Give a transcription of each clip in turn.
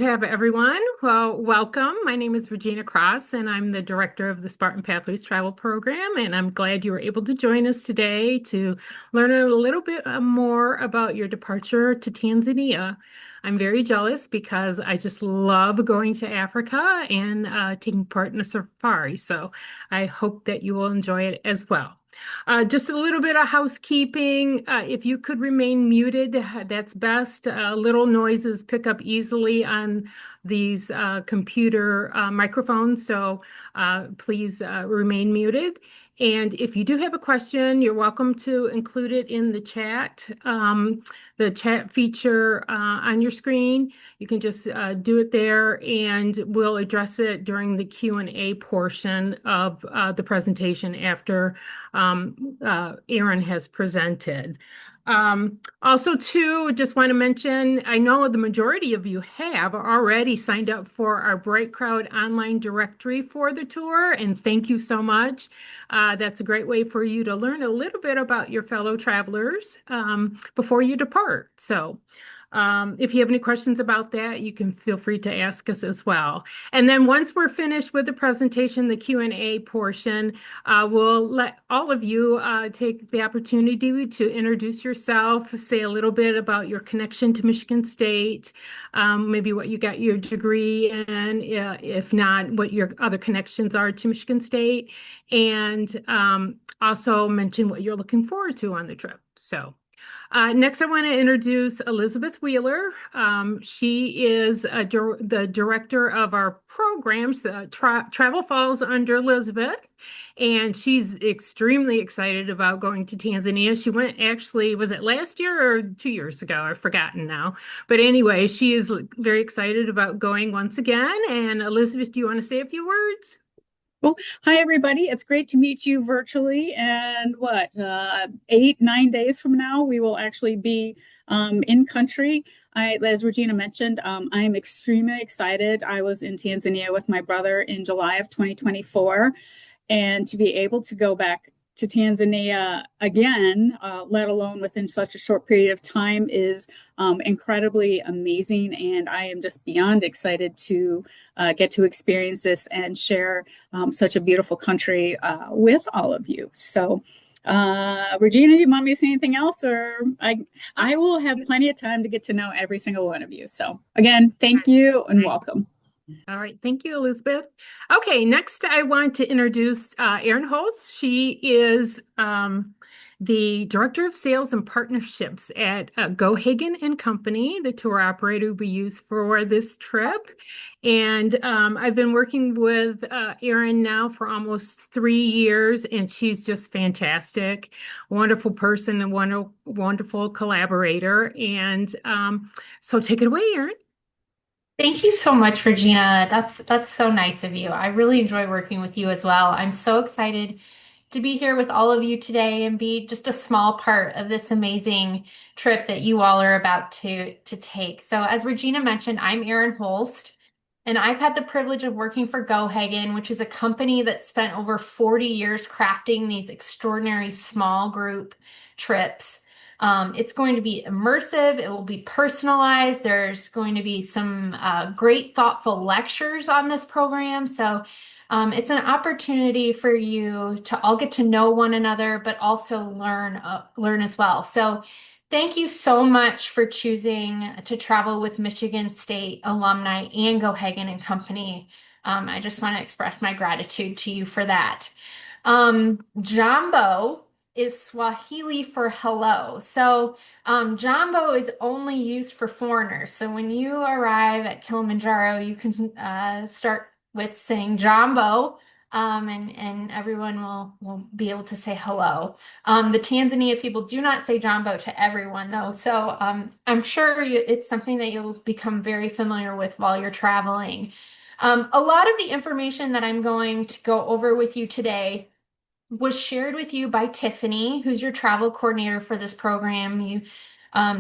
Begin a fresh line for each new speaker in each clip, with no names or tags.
Have everyone. Well, welcome. My name is Regina Cross, and I'm the director of the Spartan Pathways Travel Program. And I'm glad you were able to join us today to learn a little bit more about your departure to Tanzania. I'm very jealous because I just love going to Africa and taking part in a safari. So I hope that you will enjoy it as well. Just a little bit of housekeeping. If you could remain muted, that's best. Little noises pick up easily on these computer microphones, so please remain muted. And if you do have a question, you're welcome to include it in the chat feature on your screen. You can just do it there, and we'll address it during the Q&A portion of the presentation after Aaron has presented. Also, too, just want to mention, I know the majority of you have already signed up for our Bright Crowd online directory for the tour, and thank you so much. That's a great way for you to learn a little bit about your fellow travelers before you depart. So if you have any questions about that, you can feel free to ask us as well. And then once we're finished with the presentation, the Q&A portion, we'll let all of you take the opportunity to introduce yourself, say a little bit about your connection to Michigan State, maybe what you got your degree in, if not, what your other connections are to Michigan State, and also mention what you're looking forward to on the trip. So. Next, I want to introduce Elizabeth Wheeler. She is the director of our programs. Travel falls under Elizabeth, and she's extremely excited about going to Tanzania. She went actually, was it last year or 2 years ago? I've forgotten now. But anyway, she is very excited about going once again. And Elizabeth, do you want to say a few words?
Well, hi everybody. It's great to meet you virtually. And 8, 9 days from now, we will actually be in country. As Regina mentioned, I am extremely excited. I was in Tanzania with my brother in July of 2024, and to be able to go back to Tanzania again, let alone within such a short period of time, is incredibly amazing. And I am just beyond excited to get to experience this and share such a beautiful country with all of you. So, Regina, do you want me to say anything else, or I will have plenty of time to get to know every single one of you. So, again, thank you and welcome.
All right, thank you, Elizabeth. Okay, next I want to introduce Erin Holtz. She is the Director of Sales and Partnerships at Gohagen and Company, the tour operator we use for this trip. And I've been working with Erin now for almost 3 years, and she's just fantastic, wonderful person and wonderful collaborator. And so take it away, Erin.
Thank you so much, Regina. That's so nice of you. I really enjoy working with you as well. I'm so excited to be here with all of you today and be just a small part of this amazing trip that you all are about to take. So, as Regina mentioned, I'm Erin Holst, and I've had the privilege of working for Gohagen, which is a company that spent over 40 years crafting these extraordinary small group trips. It's going to be immersive. It will be personalized. There's going to be some great, thoughtful lectures on this program. So it's an opportunity for you to all get to know one another, but also learn as well. So thank you so much for choosing to travel with Michigan State alumni and Gohagen and Company. I just want to express my gratitude to you for that. Jambo is Swahili for hello. So Jambo is only used for foreigners. So when you arrive at Kilimanjaro, you can start with saying Jambo, and everyone will be able to say hello. The Tanzania people do not say Jambo to everyone, though. So I'm sure it's something that you'll become very familiar with while you're traveling. A lot of the information that I'm going to go over with you today was shared with you by Tiffany, who's your travel coordinator for this program. You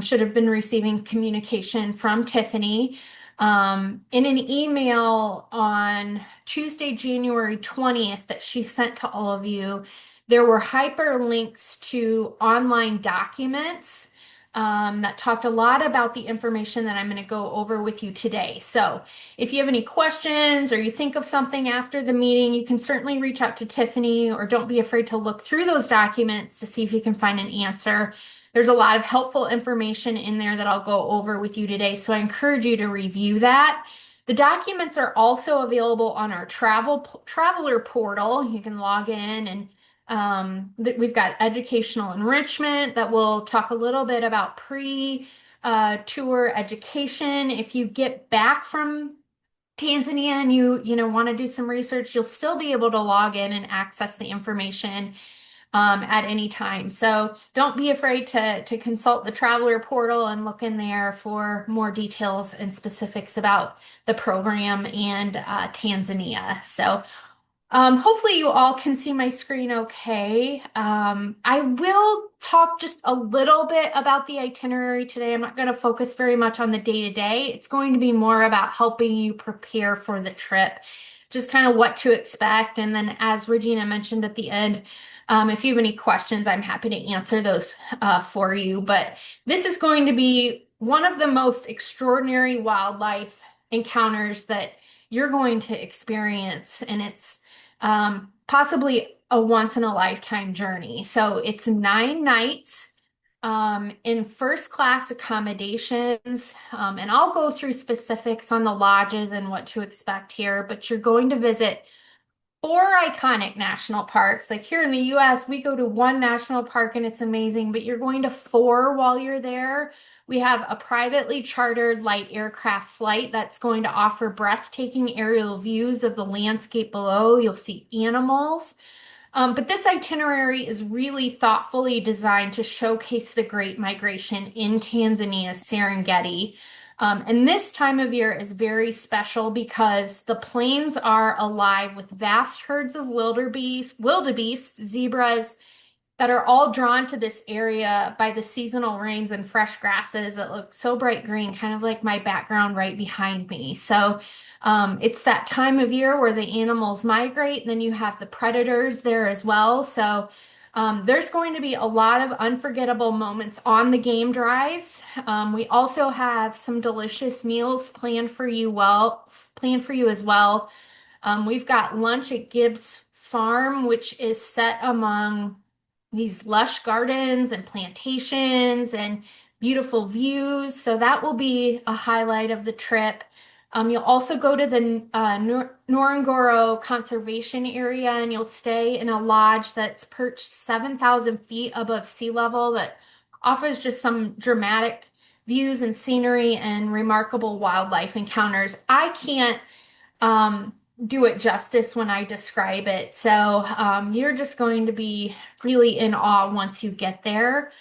should have been receiving communication from Tiffany in an email on Tuesday, January 20th that she sent to all of you. There were hyperlinks to online documents that talked a lot about the information that I'm going to go over with you today. So if you have any questions or you think of something after the meeting, you can certainly reach out to Tiffany, or don't be afraid to look through those documents to see if you can find an answer. There's a lot of helpful information in there that I'll go over with you today, so I encourage you to review that. The documents are also available on our traveler portal. You can log in, and we've got educational enrichment that will talk a little bit about pre-tour education. If you get back from Tanzania and you want to do some research, you'll still be able to log in and access the information at any time. So don't be afraid to consult the traveler portal and look in there for more details and specifics about the program and Tanzania. So hopefully you all can see my screen okay. I will talk just a little bit about the itinerary today. I'm not going to focus very much on the day-to-day. It's going to be more about helping you prepare for the trip, just kind of what to expect. And then, as Regina mentioned at the end, if you have any questions, I'm happy to answer those for you. But this is going to be one of the most extraordinary wildlife encounters that you're going to experience, and it's possibly a once in a lifetime journey. So it's 9 nights in first class accommodations. And I'll go through specifics on the lodges and what to expect here, but you're going to visit 4 iconic national parks. Like here in the US, we go to one national park and it's amazing, but you're going to 4 while you're there. We have a privately chartered light aircraft flight that's going to offer breathtaking aerial views of the landscape below. You'll see animals. But this itinerary is really thoughtfully designed to showcase the Great Migration in Tanzania's Serengeti. And this time of year is very special because the plains are alive with vast herds of wildebeest, zebras, that are all drawn to this area by the seasonal rains and fresh grasses that look so bright green, kind of like my background right behind me. So it's that time of year where the animals migrate, and then you have the predators there as well. So there's going to be a lot of unforgettable moments on the game drives. We also have some delicious meals planned for you as well. We've got lunch at Gibbs Farm, which is set among these lush gardens and plantations and beautiful views. So that will be a highlight of the trip. You'll also go to the Ngorongoro Conservation Area, and you'll stay in a lodge that's perched 7,000 feet above sea level that offers just some dramatic views and scenery and remarkable wildlife encounters. I can't do it justice when I describe it. So you're just going to be really in awe once you get there.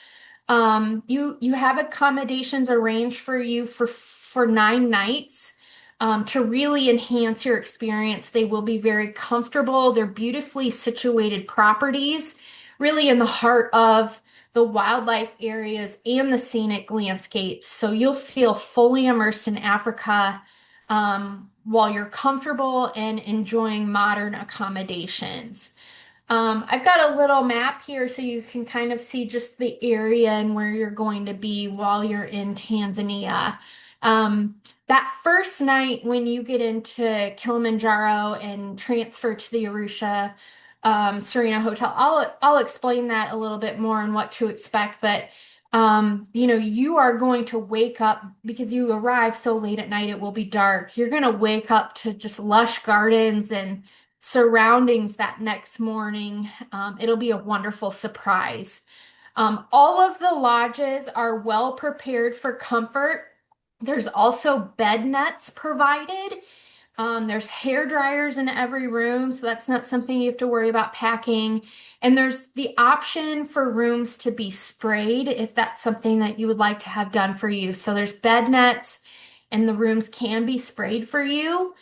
You have accommodations arranged for you for 9 nights. To really enhance your experience. They will be very comfortable. They're beautifully situated properties, really in the heart of the wildlife areas and the scenic landscapes. So you'll feel fully immersed in Africa while you're comfortable and enjoying modern accommodations. I've got a little map here so you can kind of see just the area and where you're going to be while you're in Tanzania. That first night when you get into Kilimanjaro and transfer to the Arusha Serena Hotel, I'll explain that a little bit more and what to expect. But you are going to wake up because you arrive so late at night, it will be dark. You're going to wake up to just lush gardens and surroundings that next morning. It'll be a wonderful surprise. All of the lodges are well prepared for comfort. There's also bed nets provided. There's hair dryers in every room, so that's not something you have to worry about packing. And there's the option for rooms to be sprayed if that's something that you would like to have done for you. So there's bed nets, and the rooms can be sprayed for you.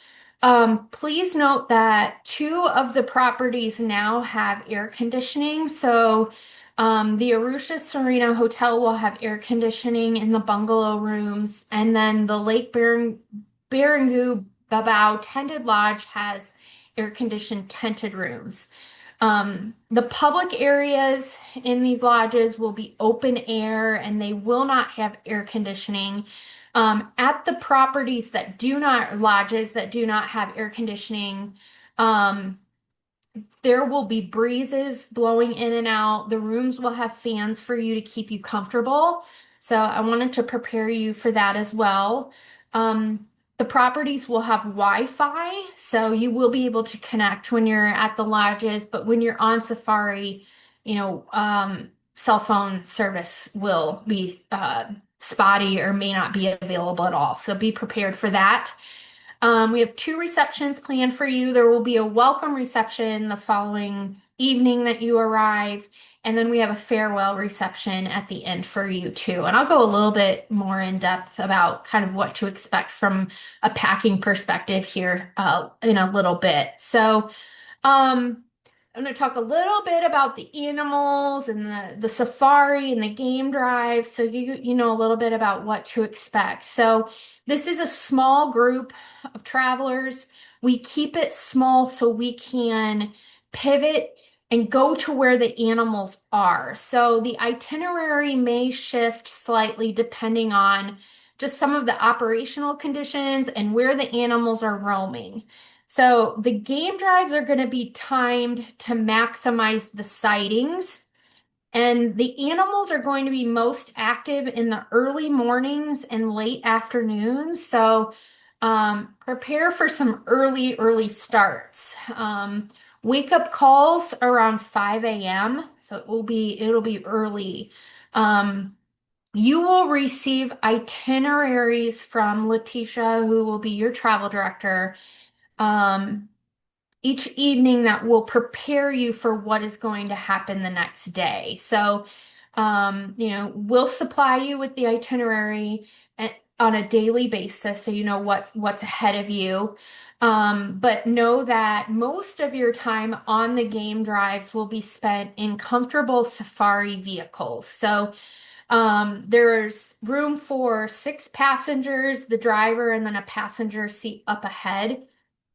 Please note that 2 of the properties now have air conditioning. So the Arusha Serena Hotel will have air conditioning in the bungalow rooms, and then the Lake Baringu Babao Tended Lodge has air-conditioned tented rooms. The public areas in these lodges will be open air and they will not have air conditioning. At the properties that do not, lodges that do not have air conditioning, um, there will be breezes blowing in and out. The rooms will have fans for you to keep you comfortable. So I wanted to prepare you for that as well. Um, the properties will have Wi-Fi, so you will be able to connect when you're at the lodges, but when you're on safari, cell phone service will be spotty or may not be available at all. So be prepared for that. We have two receptions planned for you. There will be a welcome reception the following evening that you arrive, and then we have a farewell reception at the end for you too. And I'll go a little bit more in depth about kind of what to expect from a packing perspective here in a little bit. So, I'm going to talk a little bit about the animals and the safari and the game drive so you know a little bit about what to expect. So this is a small group of travelers. We keep it small so we can pivot and go to where the animals are. So the itinerary may shift slightly depending on just some of the operational conditions and where the animals are roaming. So the game drives are going to be timed to maximize the sightings, and the animals are going to be most active in the early mornings and late afternoons. So prepare for some early starts. Wake up calls around 5 a.m. So it'll be early. Um, you will receive itineraries from Letitia, who will be your travel director, um, each evening that will prepare you for what is going to happen the next day. So, we'll supply you with the itinerary on a daily basis so you know what's ahead of you. But know that most of your time on the game drives will be spent in comfortable safari vehicles. So, there's room for 6 passengers, the driver, and then a passenger seat up ahead.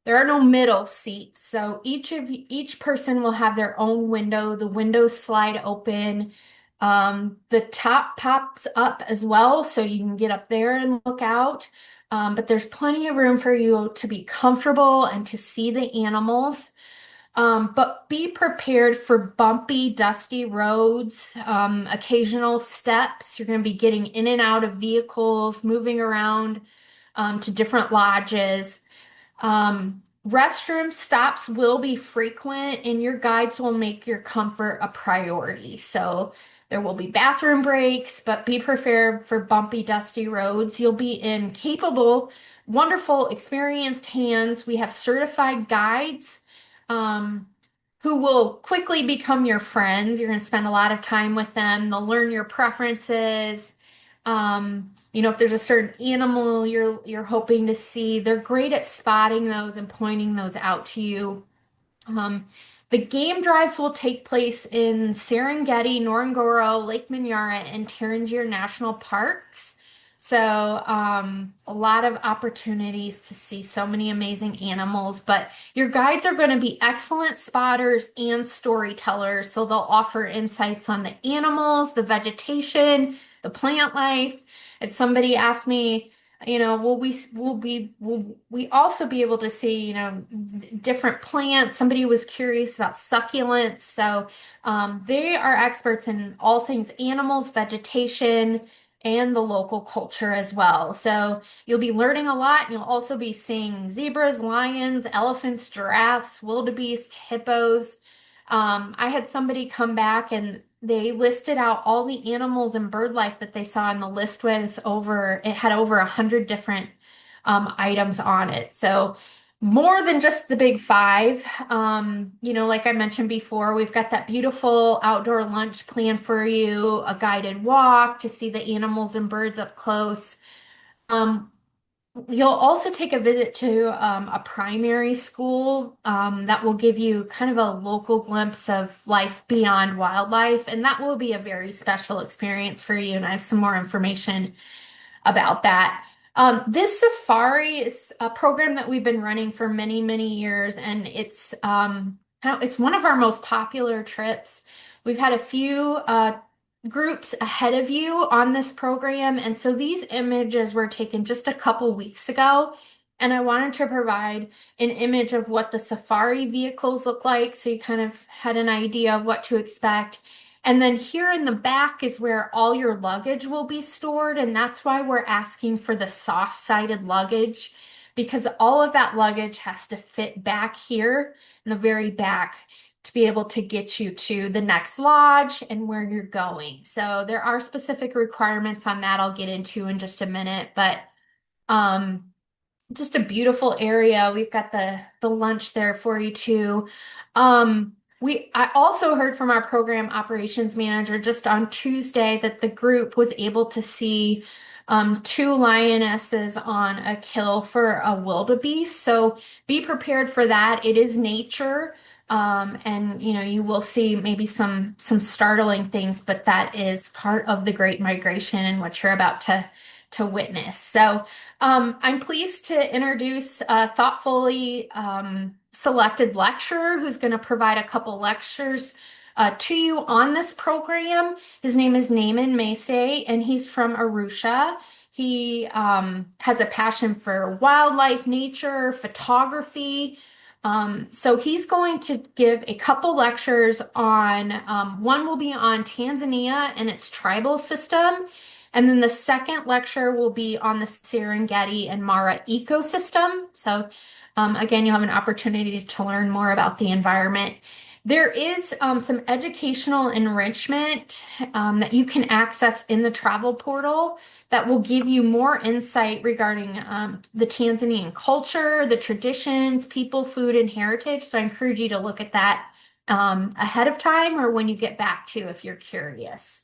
There are no middle seats, so each person will have their own window. The windows slide open. The top pops up as well, so you can get up there and look out. But there's plenty of room for you to be comfortable and to see the animals. But be prepared for bumpy, dusty roads, occasional steps. You're going to be getting in and out of vehicles, moving around to different lodges. Restroom stops will be frequent, and your guides will make your comfort a priority. So there will be bathroom breaks, but be prepared for bumpy, dusty roads. You'll be in capable, wonderful, experienced hands. We have certified guides, um, who will quickly become your friends. You're going to spend a lot of time with them. They'll learn your preferences. If there's a certain animal you're hoping to see, they're great at spotting those and pointing those out to you. Um, the game drives will take place in Serengeti, Ngorongoro, Lake Manyara, and Tarangire National Parks. So, a lot of opportunities to see so many amazing animals, but your guides are going to be excellent spotters and storytellers. So they'll offer insights on the animals, the vegetation, the plant life. And somebody asked me, will we also be able to see, different plants? Somebody was curious about succulents. So they are experts in all things animals, vegetation, and the local culture as well. So you'll be learning a lot. You'll also be seeing zebras, lions, elephants, giraffes, wildebeest, hippos. I had somebody come back and they listed out all the animals and bird life that they saw, and the list it had over 100 different items on it. So more than just the big five. Like I mentioned before, we've got that beautiful outdoor lunch planned for you, a guided walk to see the animals and birds up close. Um, You'll also take a visit to a primary school that will give you kind of a local glimpse of life beyond wildlife, and that will be a very special experience for you. And I have some more information about that. This safari is a program that we've been running for many, many years, and it's It's one of our most popular trips. We've had a few groups ahead of you on this program, and so these images were taken just a couple weeks ago. And I wanted to provide an image of what the safari vehicles look like, so you kind of had an idea of what to expect. And then here in the back is where all your luggage will be stored, and that's why we're asking for the soft-sided luggage, because all of that luggage has to fit back here in the very back to be able to get you to the next lodge and where you're going. So there are specific requirements on that I'll get into in just a minute, but um just a beautiful area. We've got the lunch there for you too. I also heard from our program operations manager just on Tuesday that the group was able to see two lionesses on a kill for a wildebeest. So be prepared for that. It is nature. And you will see maybe some startling things, but that is part of the Great Migration and what you're about to witness. So I'm pleased to introduce a thoughtfully selected lecturer who's going to provide a couple lectures to you on this program. His name is Naaman Maysay, and he's from Arusha. He has a passion for wildlife, nature, photography. So he's going to give a couple lectures on, one will be on Tanzania and its tribal system. And then the second lecture will be on the Serengeti and Mara ecosystem. So again, you'll have an opportunity to learn more about the environment. There is some educational enrichment that you can access in the travel portal that will give you more insight regarding the Tanzanian culture, the traditions, people, food, and heritage. So I encourage you to look at that ahead of time or when you get back to if you're curious.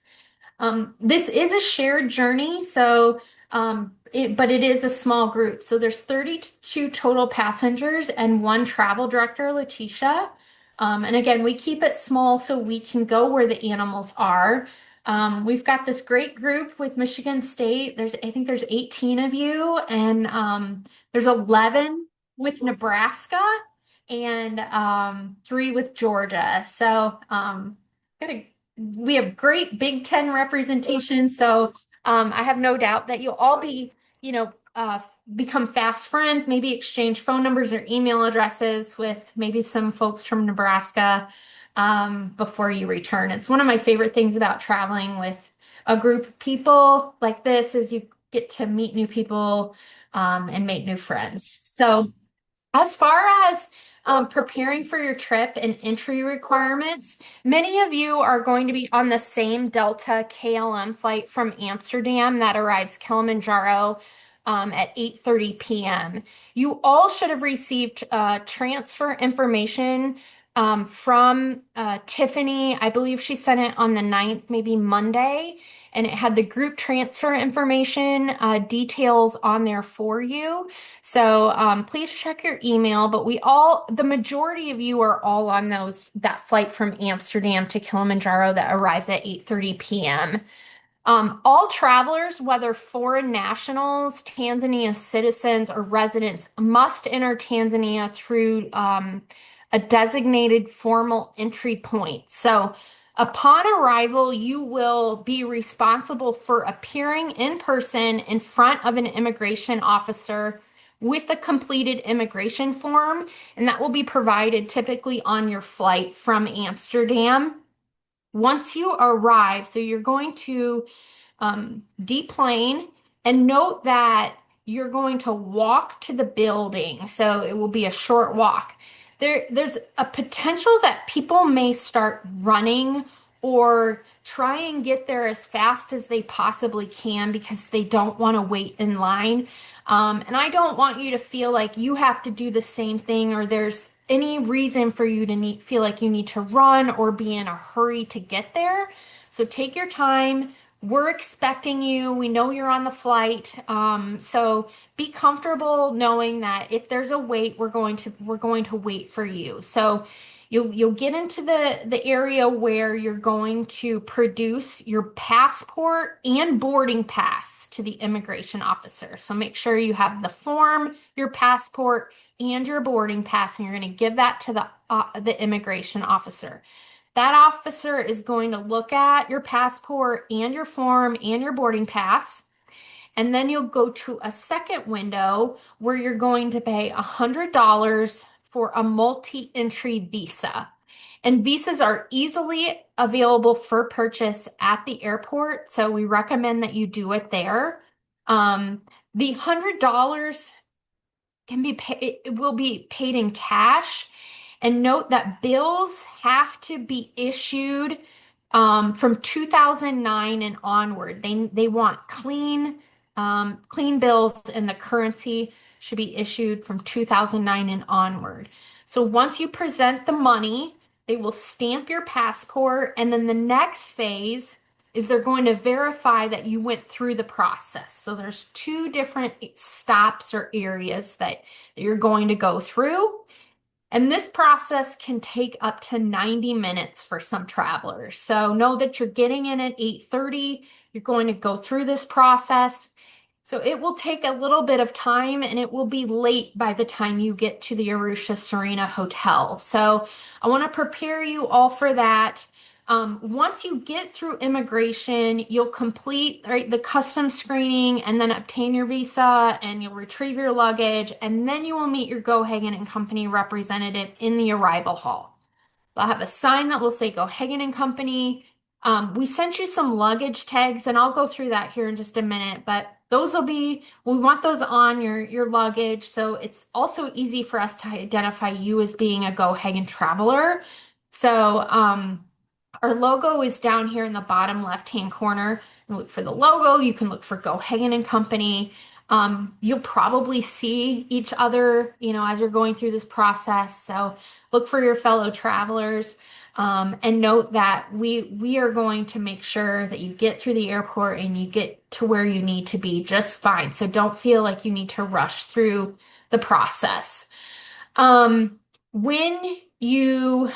This is a shared journey, so but it is a small group. So there's 32 total passengers and one travel director, Letitia. And again, we keep it small so we can go where the animals are. We've got this great group with Michigan State. I think there's 18 of you, and there's 11 with Nebraska and three with Georgia. So got a we have great Big Ten representation, so I have no doubt that you'll all be, become fast friends, maybe exchange phone numbers or email addresses with maybe some folks from Nebraska before you return. It's one of my favorite things about traveling with a group of people like this is you get to meet new people and make new friends. So as far as preparing for your trip and entry requirements, many of you are going to be on the same Delta KLM flight from Amsterdam that arrives Kilimanjaro at 8:30 p.m. You all should have received transfer information from Tiffany. I believe she sent it on the 9th, maybe Monday, and it had the group transfer information details on there for you. So please check your email, but the majority of you are all on that flight from Amsterdam to Kilimanjaro that arrives at 8:30 p.m. All travelers, whether foreign nationals, Tanzania citizens, or residents, must enter Tanzania through a designated formal entry point. So upon arrival, you will be responsible for appearing in person in front of an immigration officer with a completed immigration form, and that will be provided typically on your flight from Amsterdam. Once you arrive, so you're going to deplane, and note that you're going to walk to the building, so it will be a short walk. There's a potential that people may start running or try and get there as fast as they possibly can because they don't want to wait in line. And I don't want you to feel like you have to do the same thing or there's any reason for you to feel like you need to run or be in a hurry to get there. So take your time. We're expecting you. We know you're on the flight. So be comfortable knowing that if there's a wait, we're going to wait for you. So You'll get into the area where you're going to produce your passport and boarding pass to the immigration officer. So make sure you have the form, your passport, and your boarding pass, and you're going to give that to the immigration officer. That officer is going to look at your passport and your form and your boarding pass. And then you'll go to a second window where you're going to pay $100 for a multi-entry visa. And visas are easily available for purchase at the airport, so we recommend that you do it there. The $100 it will be paid in cash. And note that bills have to be issued from 2009 and onward. They want clean bills, and the currency should be issued from 2009 and onward. So once you present the money, they will stamp your passport, and then the next phase is they're going to verify that you went through the process. So there's two different stops or areas that you're going to go through. And this process can take up to 90 minutes for some travelers. So know that you're getting in at 8:30. You're going to go through this process. So it will take a little bit of time, and it will be late by the time you get to the Arusha Serena Hotel. So I want to prepare you all for that. Once you get through immigration, you'll complete, right, the customs screening and then obtain your visa, and you'll retrieve your luggage, and then you will meet your Go Hagen and Company representative in the arrival hall. They'll have a sign that will say Go Hagen and Company. We sent you some luggage tags, and I'll go through that here in just a minute, but we want those on your luggage, so it's also easy for us to identify you as being a Go Hagen traveler. So, our logo is down here in the bottom left-hand corner. You look for the logo. You can look for Go Hagen and Company. You'll probably see each other, as you're going through this process. So look for your fellow travelers. And note that we are going to make sure that you get through the airport and you get to where you need to be just fine. So don't feel like you need to rush through the process. When you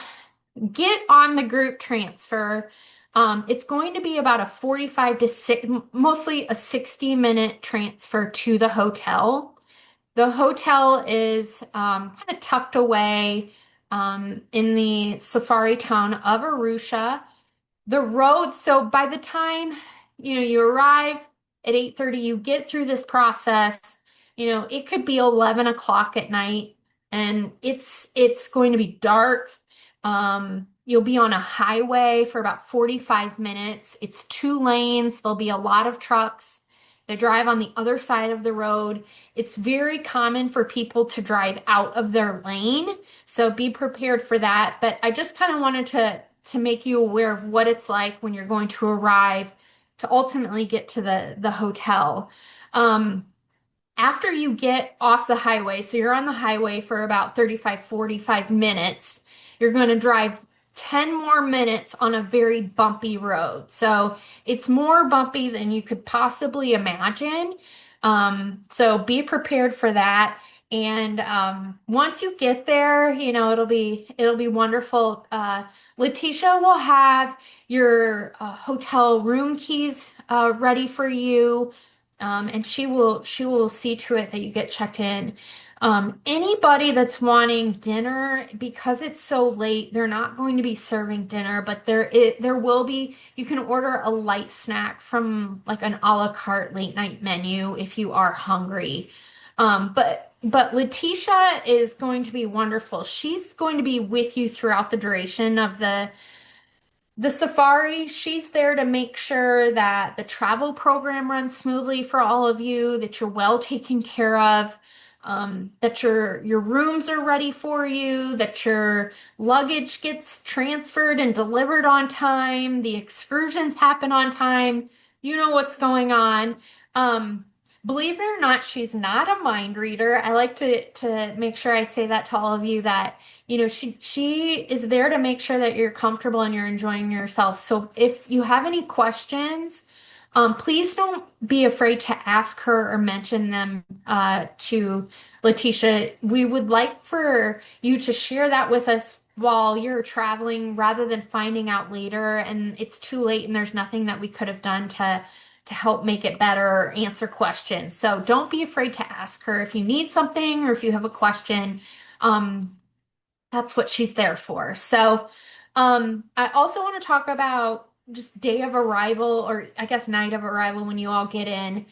get on the group transfer, it's going to be about a 45 to 6, mostly a 60-minute transfer to the hotel. The hotel is kind of tucked away in the safari town of Arusha. The road, so by the time, you arrive at 8:30, you get through this process, it could be 11 o'clock at night, and it's going to be dark. You'll be on a highway for about 45 minutes. It's 2 lanes. There'll be a lot of trucks that drive on the other side of the road. It's very common for people to drive out of their lane, so be prepared for that. But I just kind of wanted to make you aware of what it's like when you're going to arrive to ultimately get to the hotel. After you get off the highway, so you're on the highway for about 35, 45 minutes, you're going to drive 10 more minutes on a very bumpy road. So it's more bumpy than you could possibly imagine. So be prepared for that. And once you get there, it'll be wonderful. Letitia will have your hotel room keys ready for you. And she will see to it that you get checked in. Anybody that's wanting dinner, because it's so late, they're not going to be serving dinner, but there will be, you can order a light snack from like an a la carte late night menu if you are hungry. But Letitia is going to be wonderful. She's going to be with you throughout the duration of the safari. She's there to make sure that the travel program runs smoothly for all of you, that you're well taken care of, that your rooms are ready for you, that your luggage gets transferred and delivered on time, the excursions happen on time. You know what's going on. Believe it or not, she's not a mind reader. I like to make sure I say that to all of you, that she is there to make sure that you're comfortable and you're enjoying yourself. So if you have any questions, please don't be afraid to ask her or mention them to Letitia. We would like for you to share that with us while you're traveling rather than finding out later and it's too late and there's nothing that we could have done to help make it better or answer questions. So don't be afraid to ask her if you need something or if you have a question. Um, that's what she's there for. So, I also want to talk about just day of arrival, or I guess night of arrival when you all get in.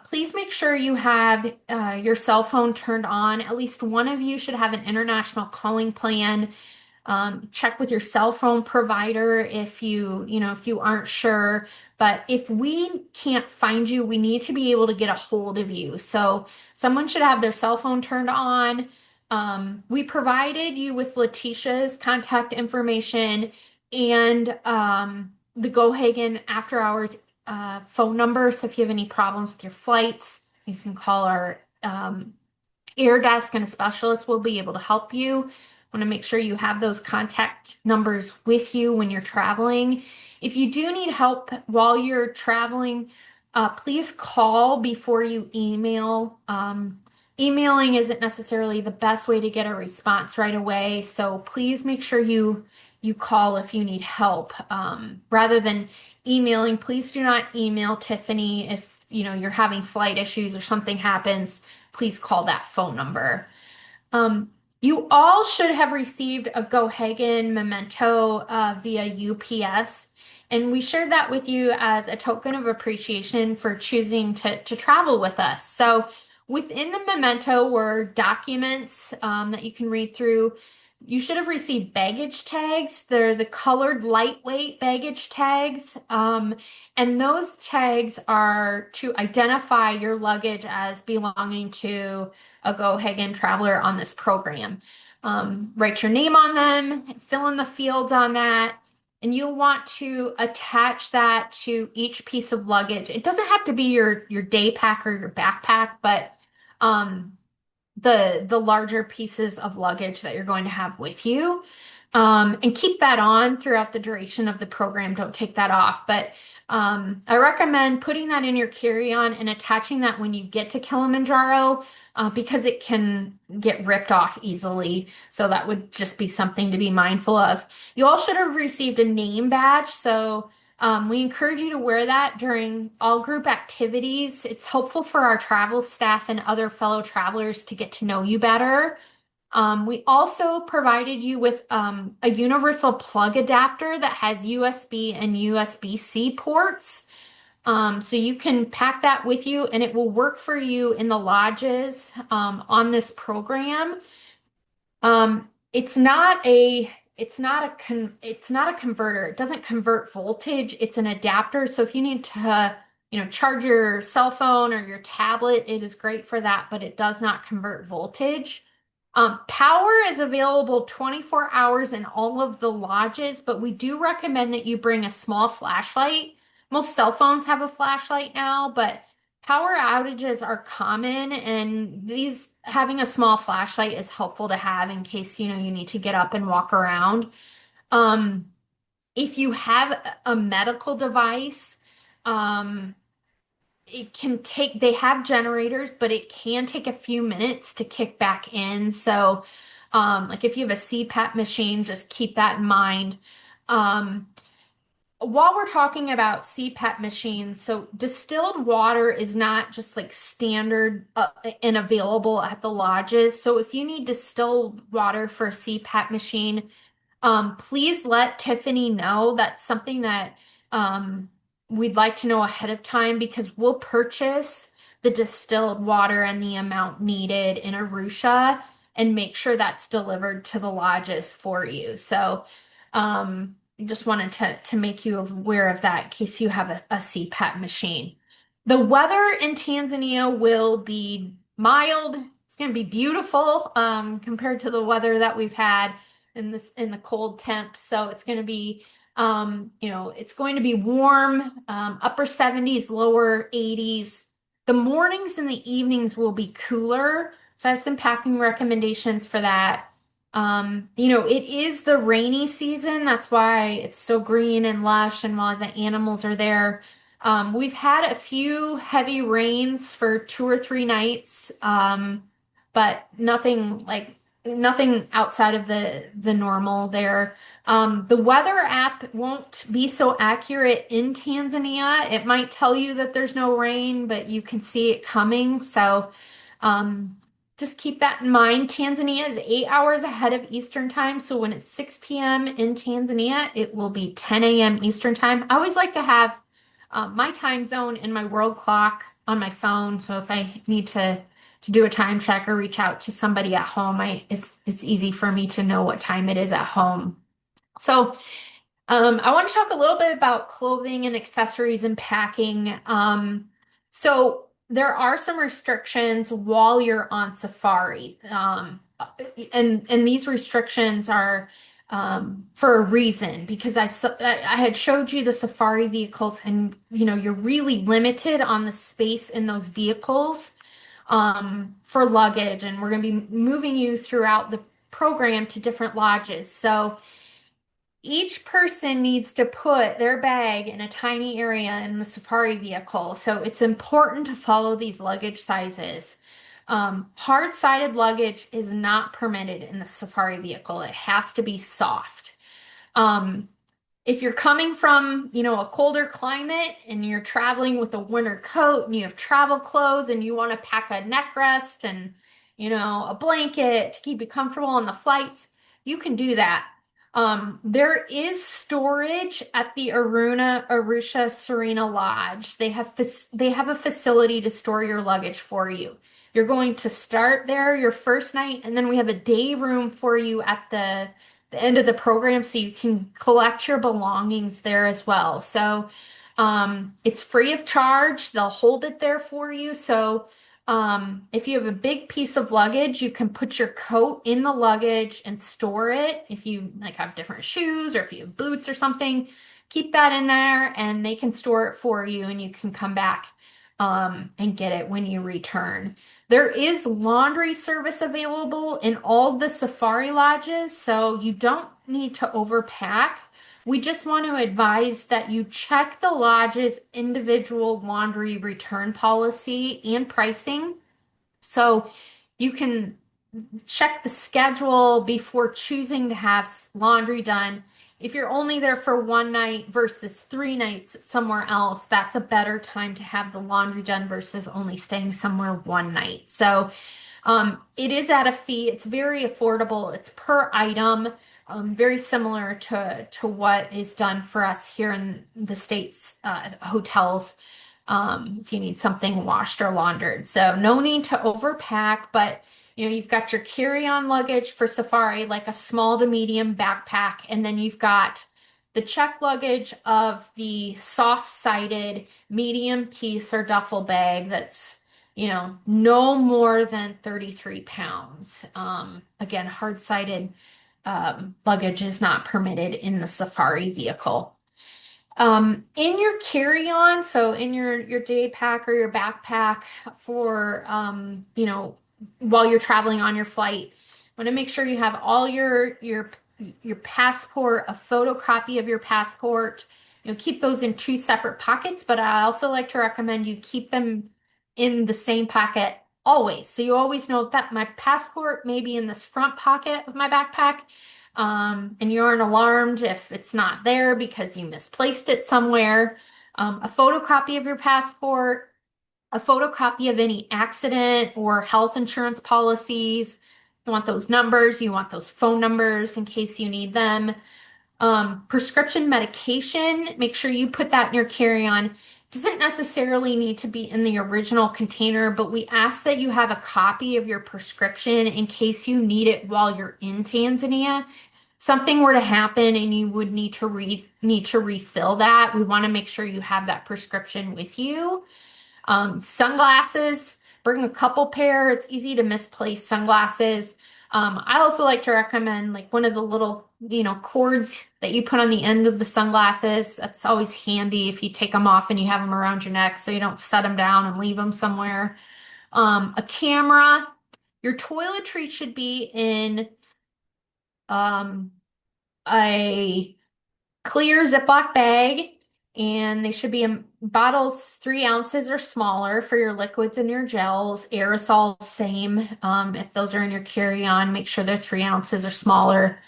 Please make sure you have your cell phone turned on. At least one of you should have an international calling plan. Check with your cell phone provider if if you aren't sure. But if we can't find you, we need to be able to get a hold of you. So someone should have their cell phone turned on. We provided you with Letitia's contact information and the Gohagen after hours phone number. So if you have any problems with your flights, you can call our air desk and a specialist will be able to help you. Want to make sure you have those contact numbers with you when you're traveling. If you do need help while you're traveling, please call before you email. Emailing isn't necessarily the best way to get a response right away, so please make sure you call if you need help. Rather than emailing, please do not email Tiffany if you're having flight issues or something happens. Please call that phone number. Um, you all should have received a Gohagen memento via UPS, and we shared that with you as a token of appreciation for choosing to travel with us. So within the memento were documents that you can read through. You should have received baggage tags. They're the colored lightweight baggage tags. And those tags are to identify your luggage as belonging to a Gohagen traveler on this program. Write your name on them, fill in the fields on that, and you'll want to attach that to each piece of luggage. It doesn't have to be your day pack or your backpack, but um, the larger pieces of luggage that you're going to have with you. And keep that on throughout the duration of the program. Don't take that off. But I recommend putting that in your carry-on and attaching that when you get to Kilimanjaro because it can get ripped off easily. So that would just be something to be mindful of. You all should have received a name badge. So we encourage you to wear that during all group activities. It's helpful for our travel staff and other fellow travelers to get to know you better. We also provided you with a universal plug adapter that has USB and USB-C ports. So you can pack that with you and it will work for you in the lodges on this program. It's not a converter. It doesn't convert voltage. It's an adapter. So if you need to, charge your cell phone or your tablet, it is great for that, but it does not convert voltage. Power is available 24 hours in all of the lodges, but we do recommend that you bring a small flashlight. Most cell phones have a flashlight now, but power outages are common, and these having a small flashlight is helpful to have in case you need to get up and walk around. Um, if you have a medical device, um, they have generators, but it can take a few minutes to kick back in. So, like if you have a CPAP machine, just keep that in mind. Um, while we're talking about CPAP machines, so distilled water is not just like standard and available at the lodges. So if you need distilled water for a CPAP machine, please let Tiffany know. That's something that we'd like to know ahead of time because we'll purchase the distilled water and the amount needed in Arusha and make sure that's delivered to the lodges for you. So just wanted to make you aware of that in case you have a CPAP machine. The weather in Tanzania will be mild. It's going to be beautiful compared to the weather that we've had in the cold temps. So it's going to be it's going to be warm, upper 70s, lower 80s. The mornings and the evenings will be cooler. So I have some packing recommendations for that. It is the rainy season. That's why it's so green and lush and while the animals are there. We've had a few heavy rains for 2 or 3 nights, but nothing like nothing outside of the normal there. The weather app won't be so accurate in Tanzania. It might tell you that there's no rain, but you can see it coming. So um, just keep that in mind. Tanzania is 8 hours ahead of Eastern time. So when it's 6 p.m. in Tanzania, it will be 10 a.m. Eastern time. I always like to have my time zone and my world clock on my phone. So if I need to do a time check or reach out to somebody at home, it's easy for me to know what time it is at home. So I want to talk a little bit about clothing and accessories and packing. So there are some restrictions while you're on safari, and these restrictions are for a reason because I had showed you the safari vehicles, and you're really limited on the space in those vehicles for luggage, and we're going to be moving you throughout the program to different lodges. So each person needs to put their bag in a tiny area in the safari vehicle. So it's important to follow these luggage sizes. Hard-sided luggage is not permitted in the safari vehicle. It has to be soft. Um, if you're coming from, a colder climate and you're traveling with a winter coat and you have travel clothes and you want to pack a neck rest and, a blanket to keep you comfortable on the flights, you can do that. There is storage at the Arusha Serena Lodge. They have a facility to store your luggage for you. You're going to start there your first night, and then we have a day room for you at the end of the program so you can collect your belongings there as well. So it's free of charge. They'll hold it there for you. So if you have a big piece of luggage, you can put your coat in the luggage and store it. If you like have different shoes or if you have boots or something, keep that in there and they can store it for you and you can come back and get it when you return. There is laundry service available in all the safari lodges, so you don't need to overpack. We just want to advise that you check the lodge's individual laundry return policy and pricing. So you can check the schedule before choosing to have laundry done. If you're only there for one night versus 3 nights somewhere else, that's a better time to have the laundry done versus only staying somewhere one night. So it is at a fee. It's very affordable. It's per item, very similar to what is done for us here in the States, hotels, if you need something washed or laundered. So no need to overpack, but you've got your carry-on luggage for safari, like a small to medium backpack, and then you've got the check luggage of the soft-sided medium piece or duffel bag that's, no more than 33 pounds. Again, hard-sided luggage is not permitted in the safari vehicle. In your carry-on, so in your day pack or your backpack for, while you're traveling on your flight, want to make sure you have all your passport, a photocopy of your passport. Keep those in two separate pockets, but I also like to recommend you keep them in the same pocket always. So you always know that my passport may be in this front pocket of my backpack, and you aren't alarmed if it's not there because you misplaced it somewhere. A photocopy of your passport, a photocopy of any accident or health insurance policies. You want those numbers, you want those phone numbers in case you need them. Prescription medication, make sure you put that in your carry-on. Doesn't necessarily need to be in the original container, but we ask that you have a copy of your prescription in case you need it while you're in Tanzania. Something were to happen and you would need to refill that. We want to make sure you have that prescription with you. Sunglasses, bring a couple pair. It's easy to misplace sunglasses. I also like to recommend like one of the little, cords that you put on the end of the sunglasses. That's always handy if you take them off and you have them around your neck so you don't set them down and leave them somewhere. A camera. Your toiletries should be in um, a clear Ziploc bag. and they should be in bottles 3 ounces or smaller for your liquids and your gels. Aerosols, same. If those are in your carry-on, make sure they're 3 ounces or smaller.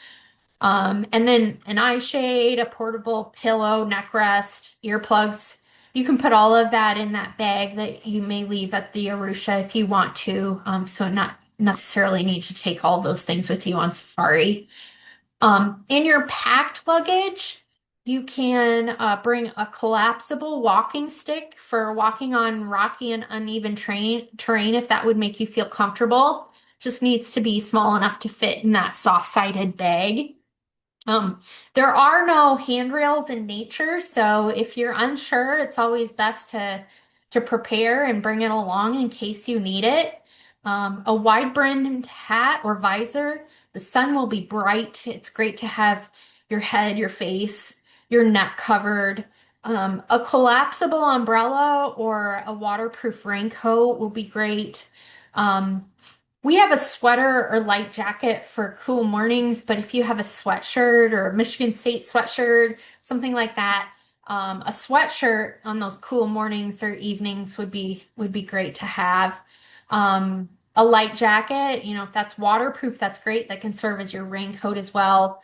And then an eye shade, a portable pillow, neck rest, earplugs. You can put all of that in that bag that you may leave at the Arusha if you want to. So not necessarily need to take all those things with you on safari. In your packed luggage, you can bring a collapsible walking stick for walking on rocky and uneven terrain if that would make you feel comfortable. Just needs to be small enough to fit in that soft-sided bag. Um, there are no handrails in nature, so if you're unsure, it's always best to prepare and bring it along in case you need it. A wide-brimmed hat or visor. The sun will be bright. It's great to have your head, your face, your neck covered. A collapsible umbrella or a waterproof raincoat will be great. Um, we have a sweater or light jacket for cool mornings, but if you have a sweatshirt or a Michigan State sweatshirt, something like that, a sweatshirt on those cool mornings or evenings would be great to have. A light jacket, if that's waterproof, that's great. That can serve as your raincoat as well.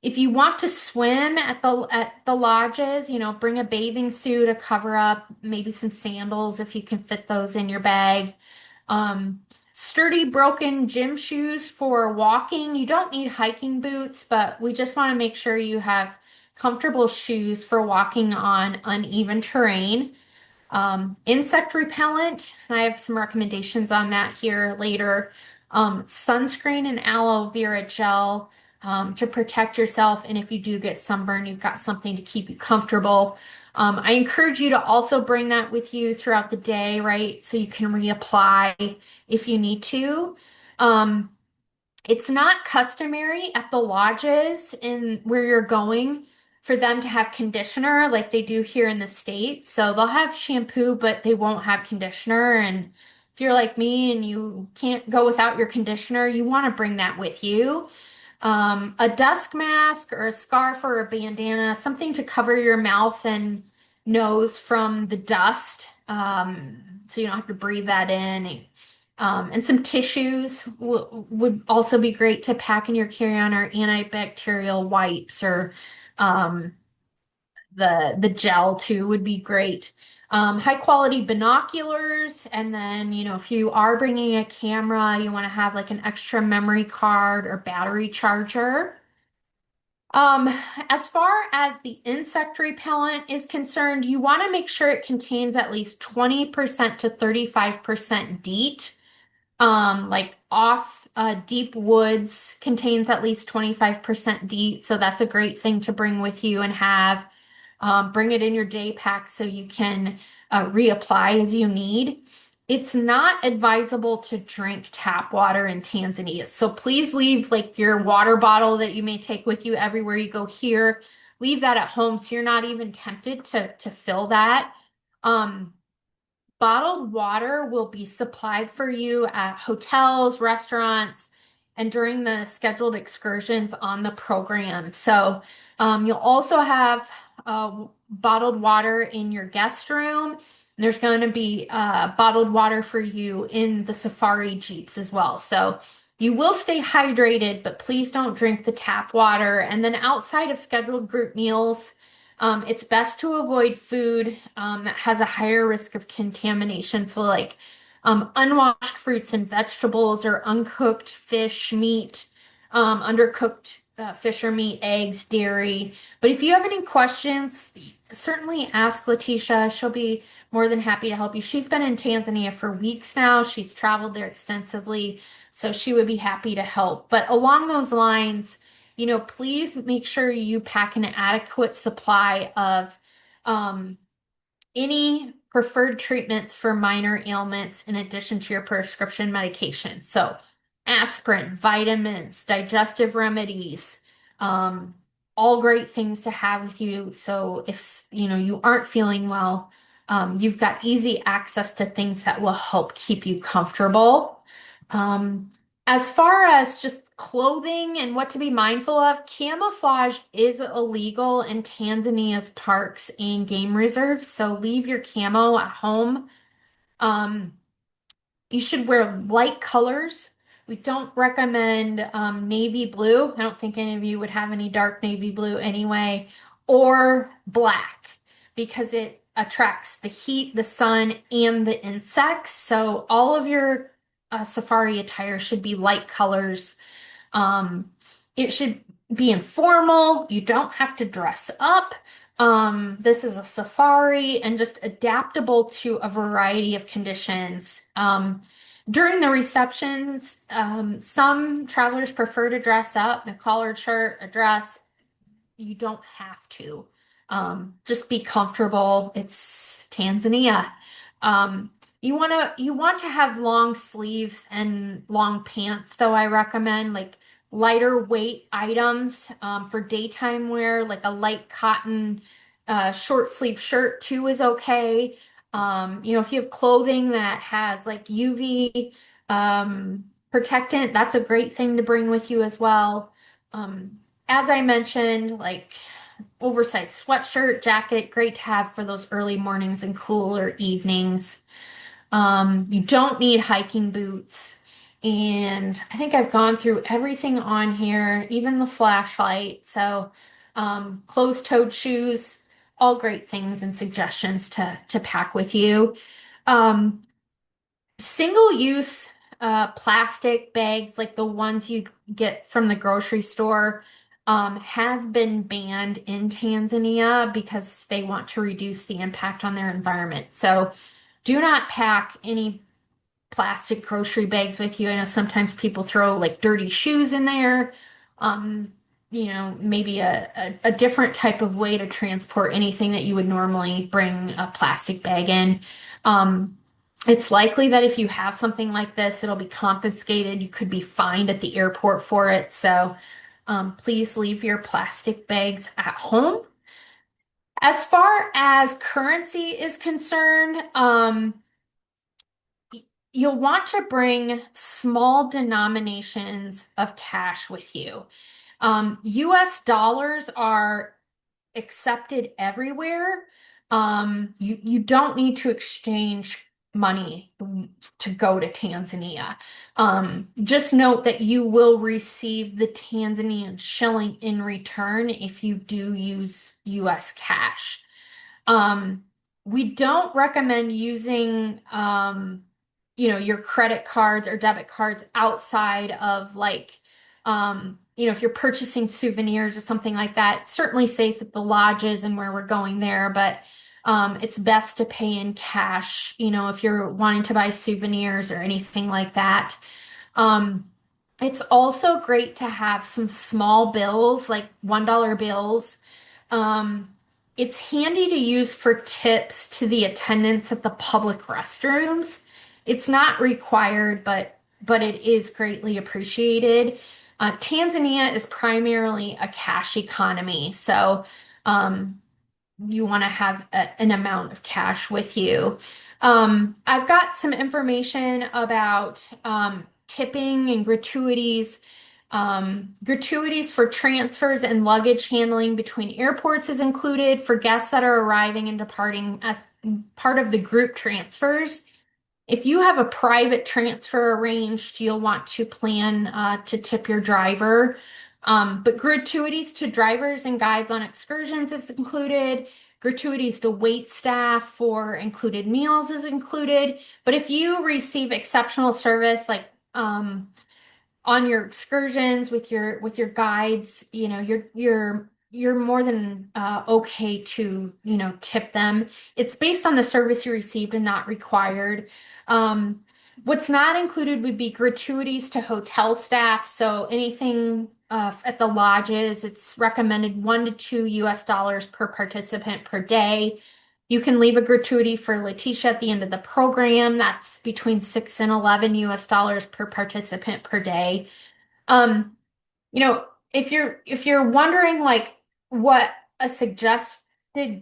If you want to swim at the lodges, bring a bathing suit, a cover up, maybe some sandals if you can fit those in your bag. Um, Sturdy broken gym shoes for walking. You don't need hiking boots, but we just want to make sure you have comfortable shoes for walking on uneven terrain. Insect repellent, I have some recommendations on that here later. Sunscreen and aloe vera gel to protect yourself. And if you do get sunburn, you've got something to keep you comfortable. I encourage you to also bring that with you throughout the day, right? So you can reapply if you need to. Um, it's not customary at the lodges in where you're going for them to have conditioner like they do here in the States. So they'll have shampoo, but they won't have conditioner. And if you're like me and you can't go without your conditioner, you want to bring that with you. A dust mask or a scarf or a bandana, something to cover your mouth and nose from the dust, so you don't have to breathe that in. And some tissues would also be great to pack in your carry-on, or antibacterial wipes, or um, the gel too would be great. High quality binoculars, and then if you are bringing a camera, you want to have like an extra memory card or battery charger. Um, as far as the insect repellent is concerned, you want to make sure it contains at least 20% to 35% DEET. Like off deep woods contains at least 25% DEET, so that's a great thing to bring with you and have. Bring it in your day pack so you can reapply as you need. It's not advisable to drink tap water in Tanzania. So please leave like your water bottle that you may take with you everywhere you go here. Leave that at home so you're not even tempted to fill that. Um, Bottled water will be supplied for you at hotels, restaurants, and during the scheduled excursions on the program. So you'll also have bottled water in your guest room. There's going to be bottled water for you in the safari jeeps as well. So you will stay hydrated, but please don't drink the tap water. And then outside of scheduled group meals, it's best to avoid food that has a higher risk of contamination. So like unwashed fruits and vegetables, or uncooked fish, meat, undercooked fish or meat, eggs, dairy. But if you have any questions, certainly ask Letitia. She'll be more than happy to help you. She's been in Tanzania for weeks now. She's traveled there extensively, so she would be happy to help. But along those lines, please make sure you pack an adequate supply of any preferred treatments for minor ailments in addition to your prescription medication. So aspirin, vitamins, digestive remedies, all great things to have with you. So if you aren't feeling well, you've got easy access to things that will help keep you comfortable. Um, As far as just clothing and what to be mindful of, camouflage is illegal in Tanzania's parks and game reserves, so leave your camo at home. Um, You should wear light colors. We don't recommend navy blue. I don't think any of you would have any dark navy blue anyway, or black because it attracts the heat, the sun, and the insects. So all of your safari attire should be light colors. um, it should be informal. You don't have to dress up. This is a safari and just adaptable to a variety of conditions. During the receptions, some travelers prefer to dress up, a collared shirt, a dress. You don't have to. Just be comfortable. It's Tanzania. Um, you want to have long sleeves and long pants, though I recommend like lighter weight items for daytime wear, like a light cotton short sleeve shirt too is okay. If you have clothing that has like UV protectant, that's a great thing to bring with you as well. As I mentioned, like oversized sweatshirt, jacket, great to have for those early mornings and cooler evenings. You don't need hiking boots. And I think I've gone through everything on here, even the flashlight. So, closed-toed shoes, all great things and suggestions to pack with you. Um, Single-use plastic bags, like the ones you get from the grocery store, have been banned in Tanzania because they want to reduce the impact on their environment. So do not pack any plastic grocery bags with you. I know sometimes people throw like dirty shoes in there. Um, maybe a different type of way to transport anything that you would normally bring a plastic bag in. Um, it's likely that if you have something like this, it'll be confiscated. You could be fined at the airport for it. So please leave your plastic bags at home. As far as currency is concerned, you'll want to bring small denominations of cash with you. US dollars are accepted everywhere. You don't need to exchange money to go to Tanzania. Just note that you will receive the Tanzanian shilling in return if you do use US cash. Um, we don't recommend using, your credit cards or debit cards outside of if you're purchasing souvenirs or something like that. It's certainly safe at the lodges and where we're going there, but it's best to pay in cash, if you're wanting to buy souvenirs or anything like that. Um, it's also great to have some small bills, like $1 bills. Um, it's handy to use for tips to the attendants at the public restrooms. It's not required, but it is greatly appreciated. Tanzania is primarily a cash economy, so um, you want to have an amount of cash with you. I've got some information about tipping and gratuities. Gratuities for transfers and luggage handling between airports is included for guests that are arriving and departing as part of the group transfers. If you have a private transfer arranged, you'll want to plan to tip your driver. But gratuities to drivers and guides on excursions is included. Gratuities to wait staff for included meals is included. But if you receive exceptional service, like on your excursions with your guides, you're more than okay to tip them. It's based on the service you received and not required. Um, what's not included would be gratuities to hotel staff. So anything at the lodges, it's recommended $1 to $2 per participant per day. You can leave a gratuity for Letitia at the end of the program. That's between $6 and $11 per participant per day. If you're wondering like what a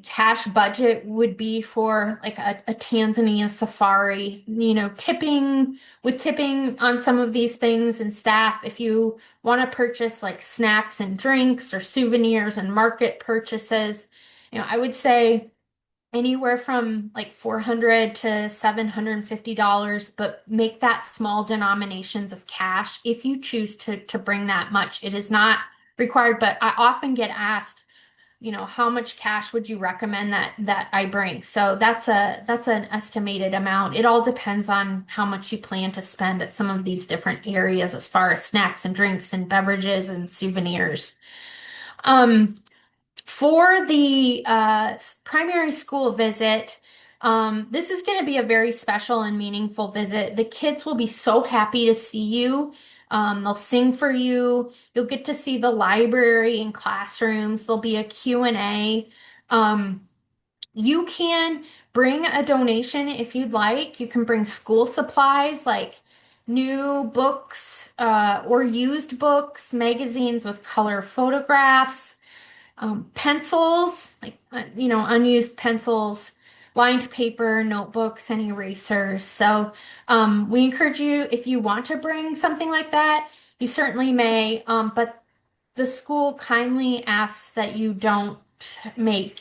cash budget would be for like a Tanzania safari, tipping on some of these things and staff. If you want to purchase like snacks and drinks or souvenirs and market purchases, I would say anywhere from like 400 to $750, but make that small denominations of cash if you choose to bring that much. It is not required, but I often get asked, how much cash would you recommend that I bring? So that's an estimated amount. It all depends on how much you plan to spend at some of these different areas as far as snacks and drinks and beverages and souvenirs. Um, for the primary school visit, this is going to be a very special and meaningful visit. The kids will be so happy to see you. They'll sing for you. You'll get to see the library and classrooms. There'll be a Q&A. Um, you can bring a donation if you'd like. You can bring school supplies like new books or used books, magazines with color photographs, pencils, like, unused pencils, lined paper, notebooks, and erasers. So we encourage you, if you want to bring something like that, you certainly may, but the school kindly asks that you don't make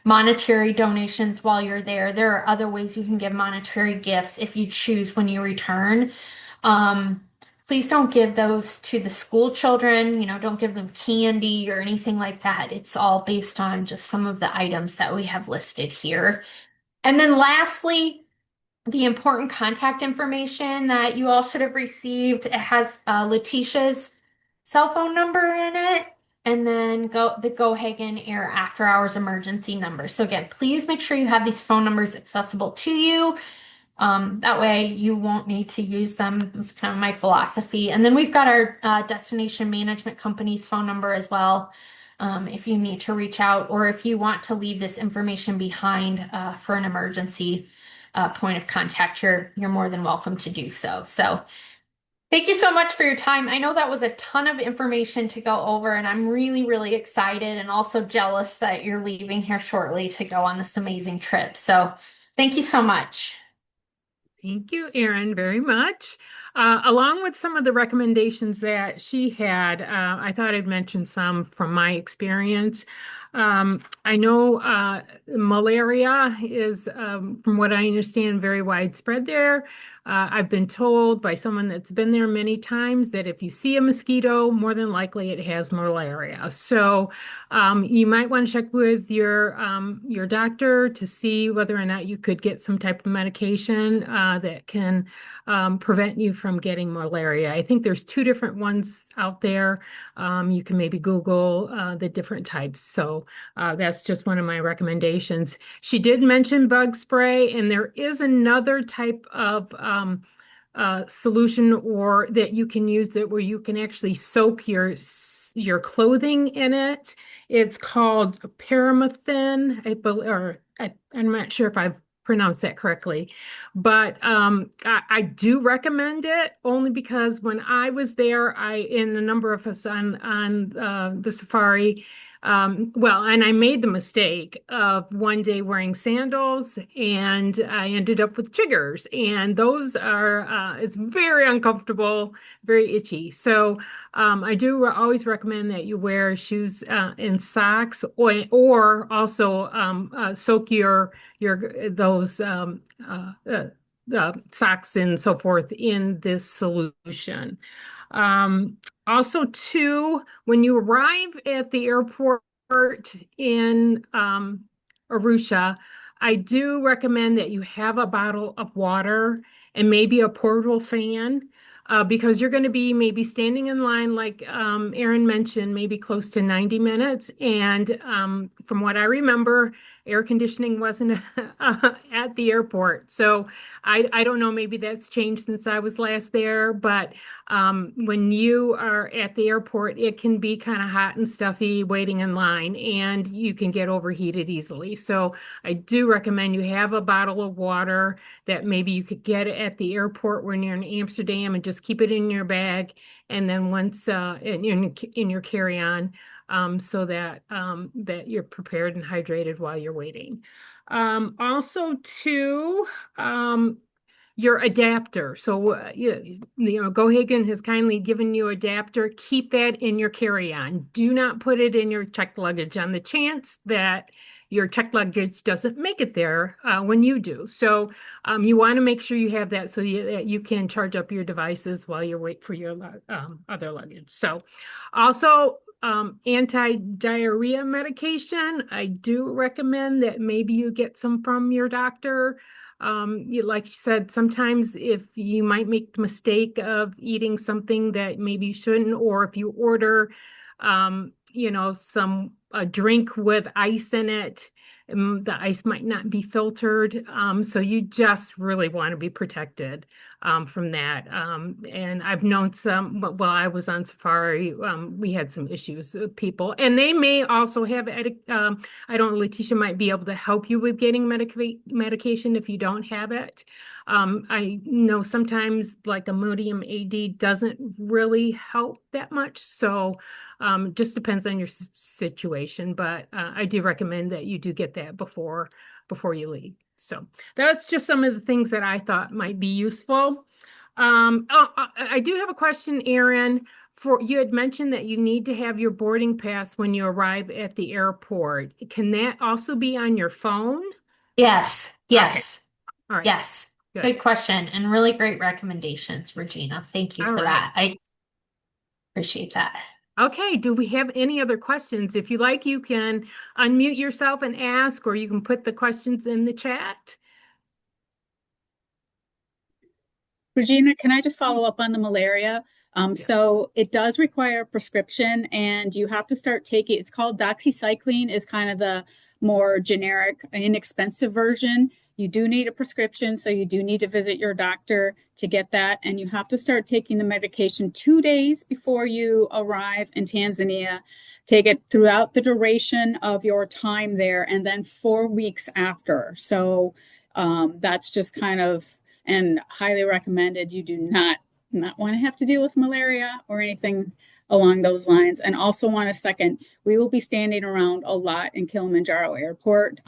monetary donations while you're there. There are other ways you can give monetary gifts if you choose when you return. Um, Please don't give those to the school children. Don't give them candy or anything like that. It's all based on just some of the items that we have listed here. And then lastly, the important contact information that you all should have received. It has Letitia's cell phone number in it, and then the Gohagen Air After Hours emergency number. So again, please make sure you have these phone numbers accessible to you. That way you won't need to use them. It's kind of my philosophy. And then we've got our destination management company's phone number as well. If you need to reach out or if you want to leave this information behind for an emergency point of contact, you're more than welcome to do so. So thank you so much for your time. I know that was a ton of information to go over, and I'm really, really excited and also jealous that you're leaving here shortly to go on this amazing trip. So thank you so much.
Thank you, Erin, very much. Along with some of the recommendations that she had, I thought I'd mention some from my experience. I know malaria is, from what I understand, very widespread there. I've been told by someone that's been there many times that if you see a mosquito, more than likely it has malaria. So you might want to check with your doctor to see whether or not you could get some type of medication that can prevent you from getting malaria. I think there's two different ones out there. You can maybe Google the different types. So that's just one of my recommendations. She did mention bug spray, and there is another type of solution or that you can use that where you can actually soak your clothing in it. It's called Paramethin, I'm not sure if I've pronounced that correctly, but I do recommend it only because when I was there, in a number of us on the safari, and I made the mistake of one day wearing sandals and I ended up with chiggers, and those it's very uncomfortable, very itchy. So I do always recommend that you wear shoes and socks, or also soak your those socks and so forth in this solution. Also, too, when you arrive at the airport in Arusha, I do recommend that you have a bottle of water and maybe a portable fan. Because you're going to be maybe standing in line, like Erin mentioned, maybe close to 90 minutes. And from what I remember, air conditioning wasn't at the airport. So I don't know, maybe that's changed since I was last there. But when you are at the airport, it can be kind of hot and stuffy waiting in line, and you can get overheated easily. So I do recommend you have a bottle of water that maybe you could get at the airport when you're in Amsterdam and just keep it in your bag and then once in your carry-on, so that that you're prepared and hydrated while you're waiting. Also, too, your adapter. So, Go Hagen has kindly given you adapter. Keep that in your carry-on. Do not put it in your checked luggage on the chance that your checked luggage doesn't make it there when you do. So, you want to make sure you have that so that you can charge up your devices while you wait for your other luggage. So, also, anti-diarrhea medication. I do recommend that maybe you get some from your doctor. Like you said, sometimes if you might make the mistake of eating something that maybe you shouldn't, or if you order, some a drink with ice in it, the ice might not be filtered. So you just really want to be protected from that. And I've known some, but while I was on safari, we had some issues with people, and they may also have, I don't know, Letitia might be able to help you with getting medication if you don't have it. I know sometimes like Imodium AD doesn't really help that much. So just depends on your situation, but I do recommend that you do get that before you leave. So that's just some of the things that I thought might be useful. I do have a question, Erin. For you had mentioned that you need to have your boarding pass when you arrive at the airport. Can that also be on your phone?
Yes,
Okay.
yes,
All right.
yes.
Good.
Good question and really great recommendations, Regina. Thank you
All
for
right.
that. I appreciate that.
Okay, do we have any other questions? If you like, you can unmute yourself and ask, or you can put the questions in the chat.
Regina, can I just follow up on the malaria?
Yeah.
So it does require a prescription, and you have to start taking, it's called doxycycline, is kind of the more generic, inexpensive version. You do need a prescription, so you do need to visit your doctor to get that. And you have to start taking the medication 2 days before you arrive in Tanzania. Take it throughout the duration of your time there, and then 4 weeks after. So that's just kind of, and highly recommended. You do not want to have to deal with malaria or anything along those lines. And also want a second, we will be standing around a lot in Kilimanjaro Airport.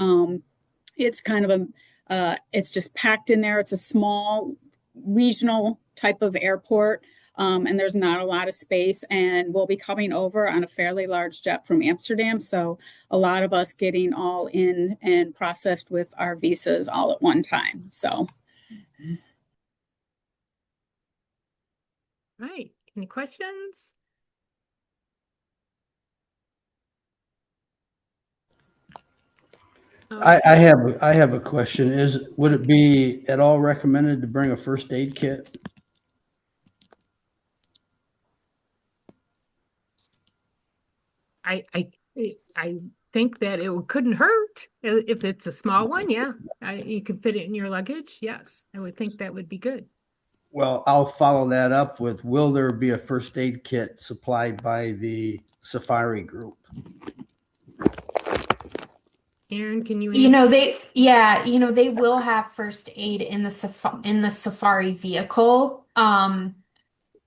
It's kind of it's just packed in there. It's a small regional type of airport. And there's not a lot of space, and we'll be coming over on a fairly large jet from Amsterdam. So a lot of us getting all in and processed with our visas all at one time. So
Right. Any questions?
I have a question. Would it be at all recommended to bring a first aid kit?
I think that it couldn't hurt if it's a small one. Yeah, you can fit it in your luggage. Yes, I would think that would be good.
Well, I'll follow that up with, will there be a first aid kit supplied by the Safari Group?
Erin, can you
You
answer?
know, they will have first aid in the safari vehicle.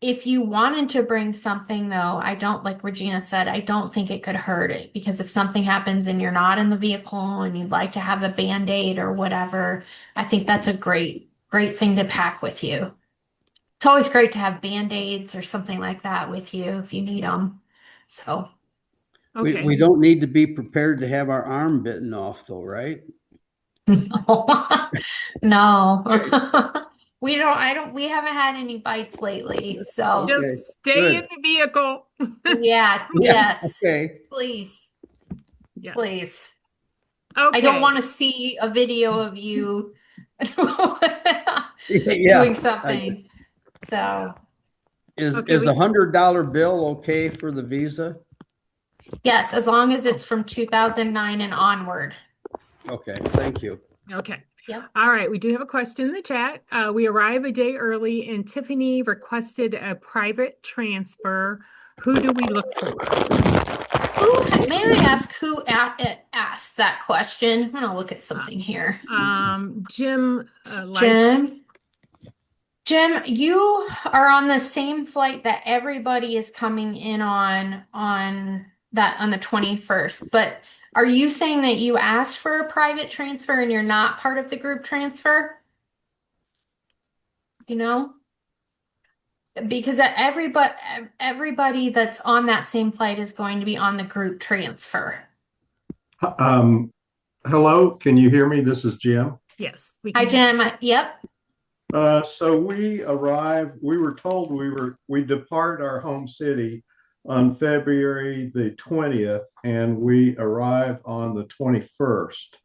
If you wanted to bring something though, I don't, like Regina said, I don't think it could hurt it, because if something happens and you're not in the vehicle and you'd like to have a Band-Aid or whatever, I think that's a great thing to pack with you. It's always great to have Band-Aids or something like that with you if you need them. So,
Okay.
We don't need to be prepared to have our arm bitten off though, right?
no. We haven't had any bites lately. So,
Okay,
Just stay in
good.
the vehicle.
yeah,
Yeah,
yes,
okay.
please,
Yes.
please. I don't
Okay.
want to see a video of you
Yeah.
doing something. So,
Okay.
Is $100 bill okay for the visa?
yes, as long as it's from 2009 and onward.
Okay, thank you.
Okay.
Yep.
All right. We do have a question in the chat. We arrive a day early and Tiffany requested a private transfer. Who do we look for?
May I ask who asked that question? I'm gonna look at something here.
Jim,
Jim? Jim, you are on the same flight that everybody is coming in on the 21st. But are you saying that you asked for a private transfer and you're not part of the group transfer? You know? Because everybody that's on that same flight is going to be on the group transfer.
Um, Hello, can you hear me? This is Jim.
Yes, we
Hi,
can hear
Jim. Yep.
So we were told we depart our home city on February the 20th and we arrive on the 21st.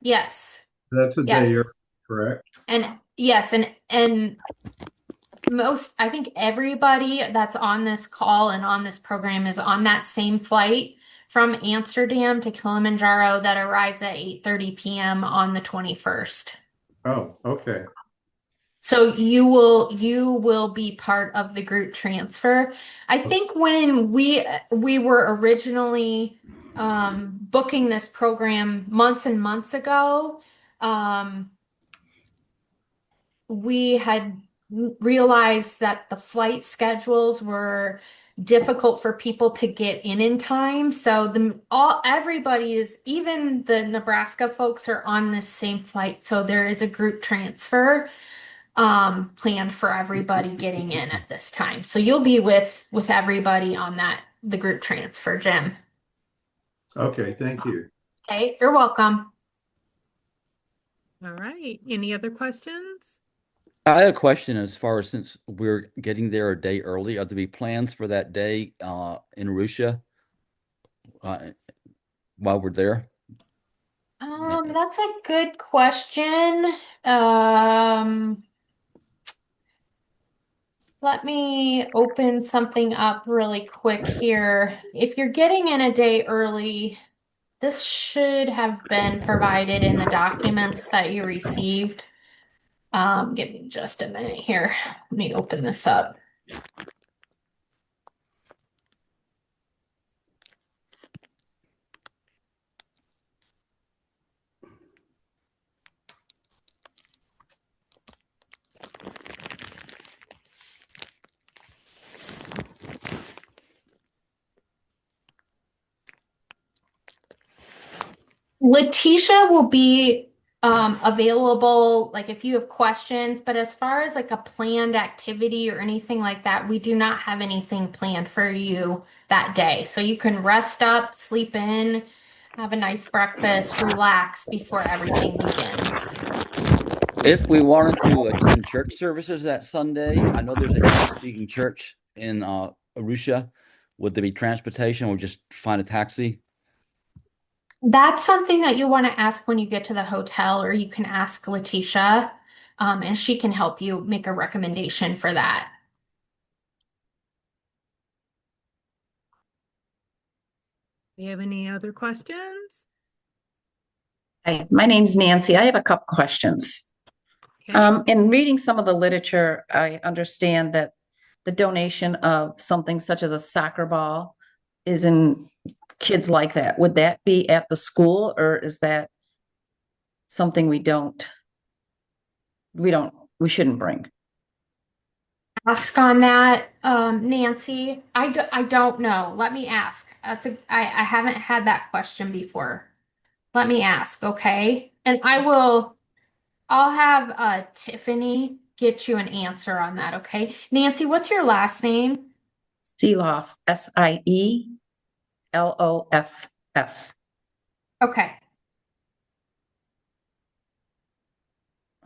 Yes.
That's a day early,
Yes.
correct?
And yes, and I think everybody that's on this call and on this program is on that same flight from Amsterdam to Kilimanjaro that arrives at 8:30 p.m. on the 21st.
Oh, okay.
So you will be part of the group transfer. I think when we were originally booking this program months and months ago, um, we had realized that the flight schedules were difficult for people to get in time. So everybody is, even the Nebraska folks are on this same flight. So there is a group transfer planned for everybody getting in at this time. So you'll be with everybody on the group transfer, Jim.
Okay, thank you.
Okay, you're welcome.
All right. Any other questions?
I had a question as far as since we're getting there a day early, are there be plans for that day in Arusha uh, while we're there?
That's a good question. Um, Let me open something up really quick here. If you're getting in a day early, this should have been provided in the documents that you received. Give me just a minute here. Let me open this up. Letitia will be available like if you have questions, but as far as like a planned activity or anything like that, we do not have anything planned for you that day. So you can rest up, sleep in, have a nice breakfast, relax before everything begins.
If we wanted to attend church services that Sunday, I know there's an English-speaking church in Arusha. Would there be transportation or just find a taxi?
That's something that you want to ask when you get to the hotel, or you can ask Letitia, and she can help you make a recommendation for that.
Do you have any other questions?
Hi, my name's Nancy. I have a couple questions.
Okay.
In reading some of the literature, I understand that the donation of something such as a soccer ball is in kids like that. Would that be at the school, or is that something we shouldn't bring?
Ask on that, Nancy. I don't know. Let me ask. I haven't had that question before. Let me ask, okay? And I'll have Tiffany get you an answer on that, okay? Nancy, what's your last name?
Seeloff, Sieloff.
Okay.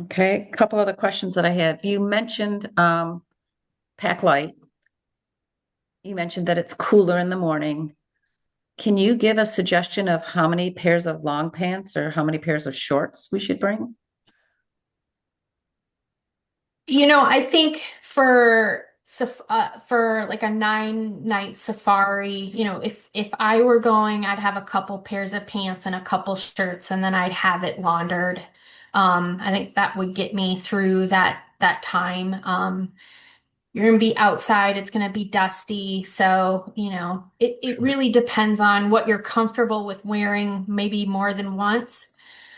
Okay, a couple other questions that I have. You mentioned pack light. You mentioned that it's cooler in the morning. Can you give a suggestion of how many pairs of long pants or how many pairs of shorts we should bring?
I think for like a 9-night safari, if I were going, I'd have a couple pairs of pants and a couple shirts, and then I'd have it laundered. I think that would get me through that time. You're gonna be outside, it's gonna be dusty, so it
Sure.
really depends on what you're comfortable with wearing, maybe more than once.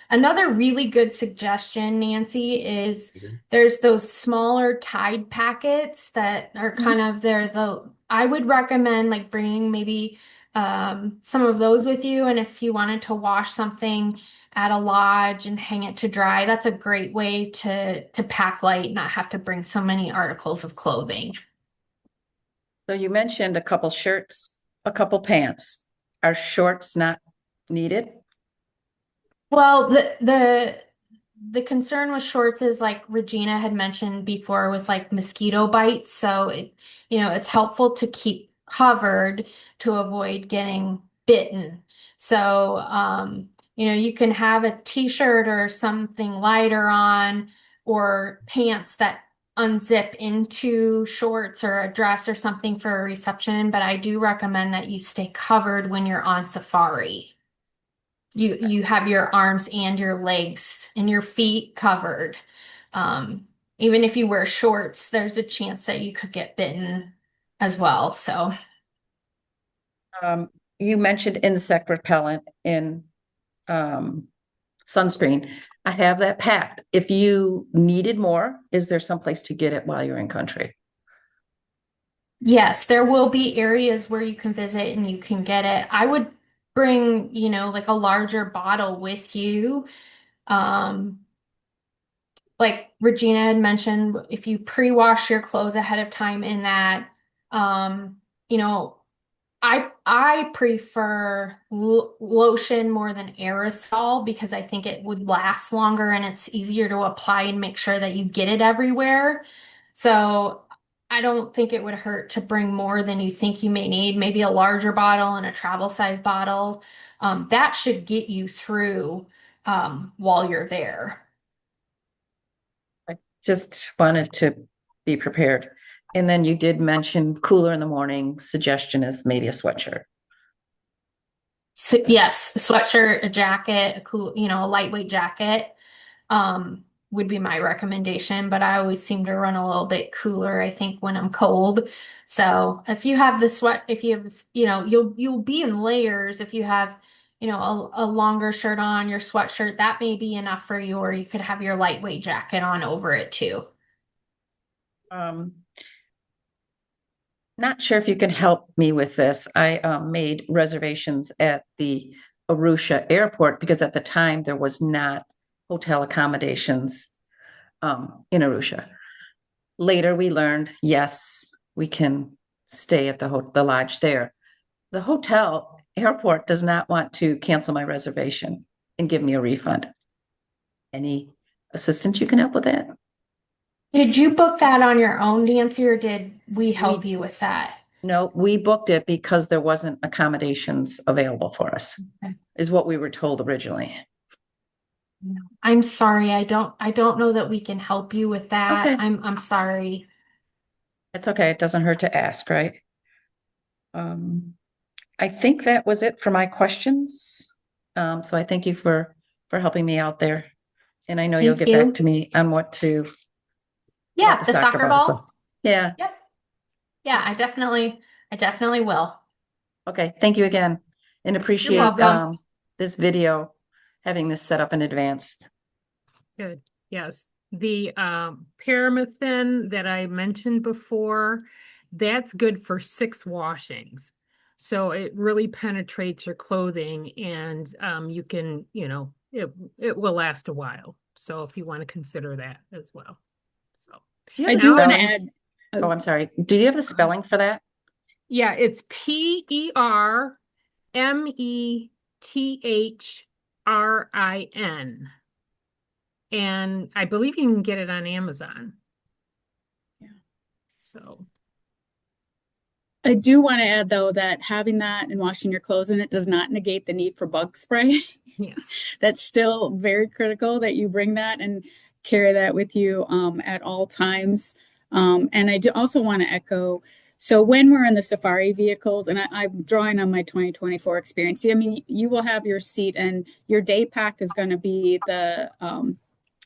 Another really good suggestion, Nancy, is there's those smaller Tide packets that are kind of I would recommend like bringing maybe some of those with you. And if you wanted to wash something at a lodge and hang it to dry, that's a great way to pack light, not have to bring so many articles of clothing.
So you mentioned a couple shirts, a couple pants. Are shorts not needed?
Well, the concern with shorts is like Regina had mentioned before with like mosquito bites. So it's helpful to keep covered to avoid getting bitten. So, you can have a t-shirt or something lighter on or pants that unzip into shorts or a dress or something for a reception. But I do recommend that you stay covered when you're on safari. You have your arms and your legs and your feet covered. Even if you wear shorts, there's a chance that you could get bitten as well. So
You mentioned insect repellent in sunscreen. I have that packed. If you needed more, is there someplace to get it while you're in country?
yes, there will be areas where you can visit and you can get it. I would bring, like a larger bottle with you. Um, like Regina had mentioned, if you pre-wash your clothes ahead of time in that, um, you know, I prefer lotion more than aerosol because I think it would last longer and it's easier to apply and make sure that you get it everywhere. So I don't think it would hurt to bring more than you think you may need, maybe a larger bottle and a travel size bottle. That should get you through while you're there.
I just wanted to be prepared. And then you did mention cooler in the morning. Suggestion is maybe a sweatshirt.
So yes, a sweatshirt, a jacket, a cool, a lightweight jacket, would be my recommendation. But I always seem to run a little bit cooler, I think, when I'm cold. So if you have if you have, you'll be in layers. If you have, a longer shirt on, your sweatshirt, that may be enough for you, or you could have your lightweight jacket on over it too.
Um, Not sure if you can help me with this. I made reservations at the Arusha airport because at the time there was not hotel accommodations in Arusha. Later, we learned, yes, we can stay at the lodge there. The hotel airport does not want to cancel my reservation and give me a refund. Any assistance you can help with that?
Did you book that on your own, Nancy, or did we help
We
you with that?
No, we booked it because there wasn't accommodations available for us,
Okay.
is what we were told originally.
No. I'm sorry. I don't know that we can help you with that.
Okay,
I'm sorry.
it's okay. It doesn't hurt to ask, right? Um, I think that was it for my questions. So I thank you for helping me out there. And I know you'll
Thank
get back
you.
to me on what to
Yeah,
about the
the
soccer
soccer
ball. So,
ball.
yeah.
Yep. Yeah, I definitely will.
Okay. Thank you again, and
You're
appreciate
welcome.
this video, having this set up in advance.
Good. Yes. The paraffin that I mentioned before, that's good for 6 washings. So it really penetrates your clothing and you can, it will last a while. So if you want to consider that as well. So
Do you
I
have the
do
now
want to
spelling?
add,
Oh, I'm sorry. Do you have the spelling for that?
yeah, it's PERMETHRIN. And I believe you can get it on Amazon.
Yeah.
So
I do want to add though that having that and washing your clothes in it does not negate the need for bug spray.
yes.
That's still very critical that you bring that and carry that with you at all times. And I do also want to echo. So when we're in the safari vehicles, and I'm drawing on my 2024 experience, I mean, you will have your seat and your day pack is going to be the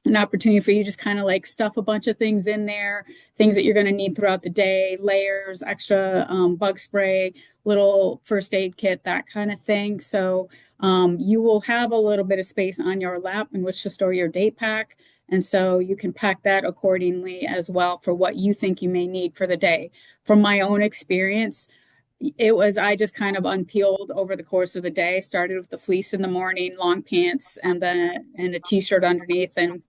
an opportunity for you just kind of like stuff a bunch of things in there, things that you're going to need throughout the day, layers, extra bug spray, little first aid kit, that kind of thing. So you will have a little bit of space on your lap in which to store your day pack. And so you can pack that accordingly as well for what you think you may need for the day. From my own experience, I just kind of unpeeled over the course of the day, started with the fleece in the morning, long pants, and a t-shirt underneath. And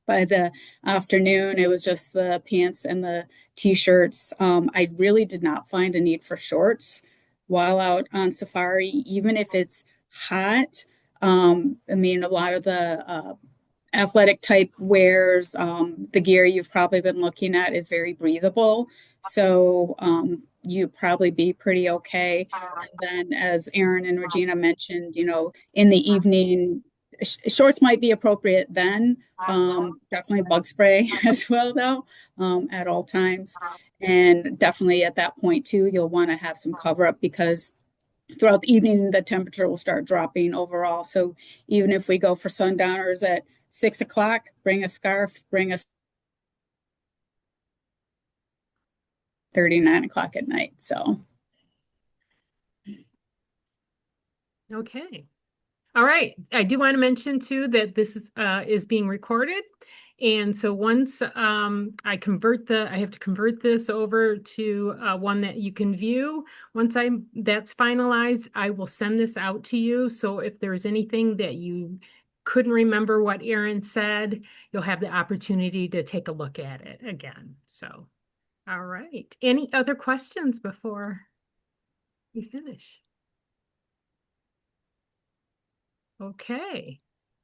by the afternoon, it was just the pants and the t-shirts. I really did not find a need for shorts while out on safari, even if it's hot. I mean, a lot of the athletic type wears, the gear you've probably been looking at is very breathable. So you'd probably be pretty okay. And then, as Aaron and Regina mentioned, in the evening, shorts might be appropriate then. Definitely bug spray as well, though, at all times. And definitely at that point, too, you'll want to have some cover up because throughout the evening, the temperature will start dropping overall. So even if we go for sundowners at 6 o'clock, bring a scarf, bring a 39 o'clock at night. So,
Okay. All right. I do want to mention too that this is being recorded. And so once I have to convert this over to one that you can view. Once that's finalized, I will send this out to you. So if there's anything that you couldn't remember what Aaron said, you'll have the opportunity to take a look at it again. So, all right. Any other questions before we finish? Okay.